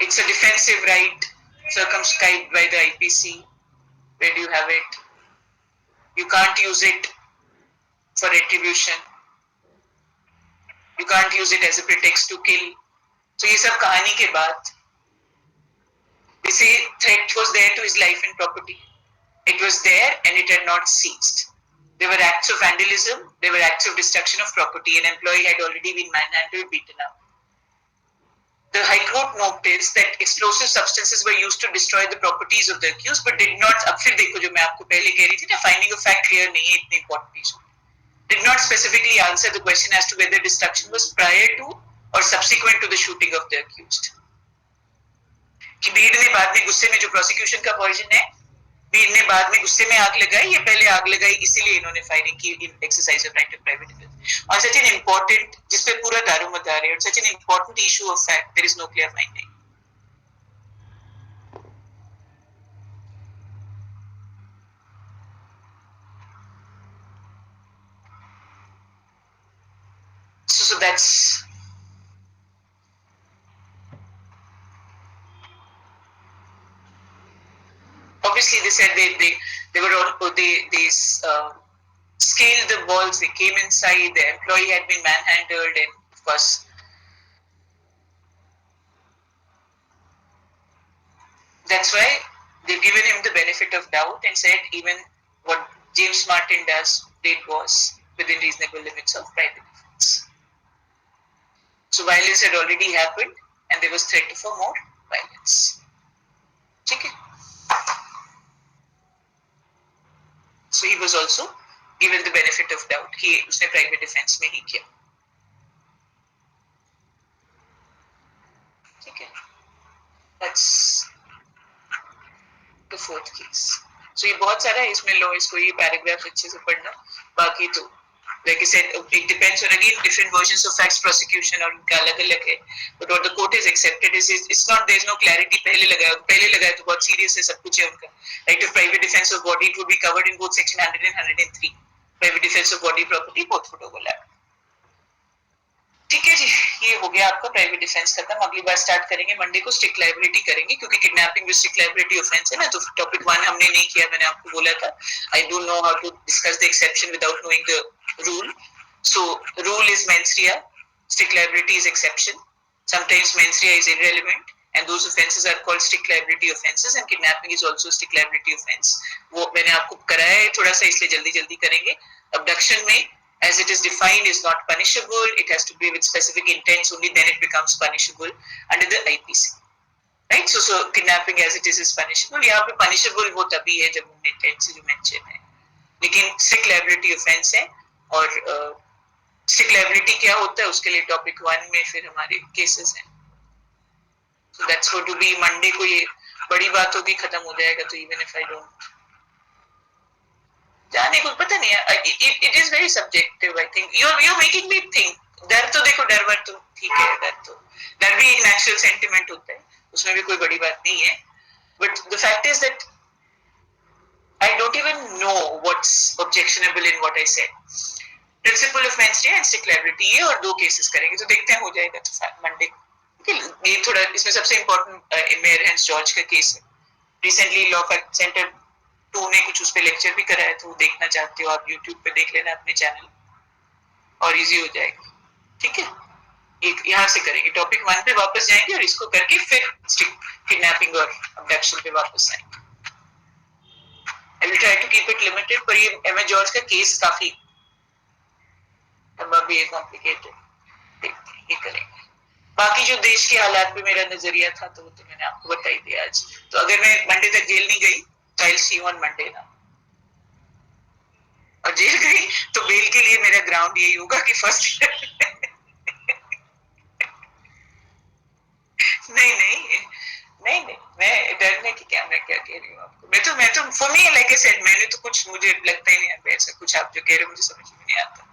It's a defensive right circumscribed by the IPC. Where do you have it? You can't use it for retribution. You can't use it as a pretext to kill. So ये सब कहानी के बाद they say threat was there to his life and property. It was there and it had not ceased. There were acts of vandalism, there were acts of destruction of property. An employee had already been manhandled, beaten up. The High Court noticed that explosive substances were used to destroy the properties of the accused, but did not. अब फिर देखो जो मैं आपको पहले कह रही थी ना, finding of fact clear नहीं है इतनी important issue. Did not specifically answer the question as to whether destruction was prior to or subsequent to the shooting of the accused. कि भीड़ ने बाद में गुस्से में जो प्रोसिक्यूशन का पॉइजन है भीड़ ने बाद में गुस्से में आग लगाई, ये पहले आग लगाई इसीलिए इन्होंने फायरिंग की in exercise of right of private defence और सच एन इम्पोर्टेंट जिसपे पूरा दारोमदार है और such an important issue of fact there is no clear finding. So that's obviously they said they were all they scaled the walls, they came inside, the employee had been manhandled, and of course that's why they've given him the benefit of doubt and said even what James Martin did was within reasonable limits of private defense. So violence had already happened and there was threat for more violence. Okay. So he was also given the benefit of doubt. He उसने private defense में ही किया. ठीक है. That's the fourth case. So ये बहुत सारा है इसमें लो इसको ये पैराग्राफ अच्छे से पढ़ना. बाकी तो like I said, it depends on again different versions of facts prosecution और उनका अलग-अलग है. But what the court has accepted is it's not there's no clarity पहले लगाया तो बहुत serious है सब कुछ है उनका. Right of private defense of body it would be covered in both section 100 and 103. Private defense of body property both would overlap. ठीक है जी, ये हो गया आपका प्राइवेट डिफेंस खत्म. अगली बार स्टार्ट करेंगे मंडे को स्ट्रिक्ट लायबिलिटी करेंगे क्योंकि किडनैपिंग भी स्ट्रिक्ट लायबिलिटी ऑफेंस है ना. तो टॉपिक 1 हमने नहीं किया, मैंने आपको बोला था. I don't know how to discuss the exception without knowing the rule. So rule is mens rea, strict liability is exception. Sometimes mens rea is irrelevant and those offenses are called strict liability offenses and kidnapping is also strict liability offense. वो मैंने आपको कराया है थोड़ा सा इसलिए जल्दी करेंगे. Abduction में as it is defined is not punishable, it has to be with specific intents, only then it becomes punishable under the IPC. Right? So kidnapping as it is punishable. यहाँ पे punishable वो तभी है जब उन्हें intent से जो mention है. लेकिन strict liability offense है और strict liability क्या होता है उसके लिए टॉपिक 1 में फिर हमारे केसेस हैं. So that's going to be Monday को ये बड़ी बात होगी खत्म हो जाएगा. तो even if I don't जाने को पता नहीं है, it is very subjective. I think you're making me think. डर तो देखो डर तो ठीक है, डर भी एक नेचुरल सेंटिमेंट होता है, उसमें भी कोई बड़ी बात नहीं है. But the fact is that I don't even know what's objectionable in what I said. Principle of mens rea and strict liability ये और 2 केसेस करेंगे तो देखते हैं हो जाएगा तो मंडे को. ये थोड़ा इसमें सबसे इम्पोर्टेंट मेयर हेंस जॉर्ज का केस है. रिसेंटली लॉ सेंटर 2 ने कुछ उस पे लेक्चर भी कराया तो देखना चाहते हो आप YouTube पे देख लेना अपने चैनल और इजी हो जाएगा. ठीक है, एक यहाँ से करेंगे टॉपिक 1 पे वापस जाएंगे और इसको करके फिर स्ट्रिक्ट किडनैपिंग और अबडक्शन पे वापस आएंगे. I will try to keep it limited पर ये एम जॉर्ज का केस काफी लंबा भी है, कॉम्प्लिकेटेड. देखते हैं ये करेंगे. बाकी जो देश के हालात पे मेरा नजरिया था तो वो तो मैंने आपको बता ही दिया आज. तो अगर मैं मंडे तक जेल नहीं गई तो I'll see you on Monday ना. और जेल गई तो बेल के लिए मेरा ग्राउंड यही होगा कि फर्स्ट नहीं मैं डरने की क्या, मैं क्या कह रही हूँ आपको. मैं तो for me like I said मैंने तो कुछ मुझे लगता ही नहीं है ऐसा कुछ आप जो कह रहे हो मुझे समझ में नहीं आता.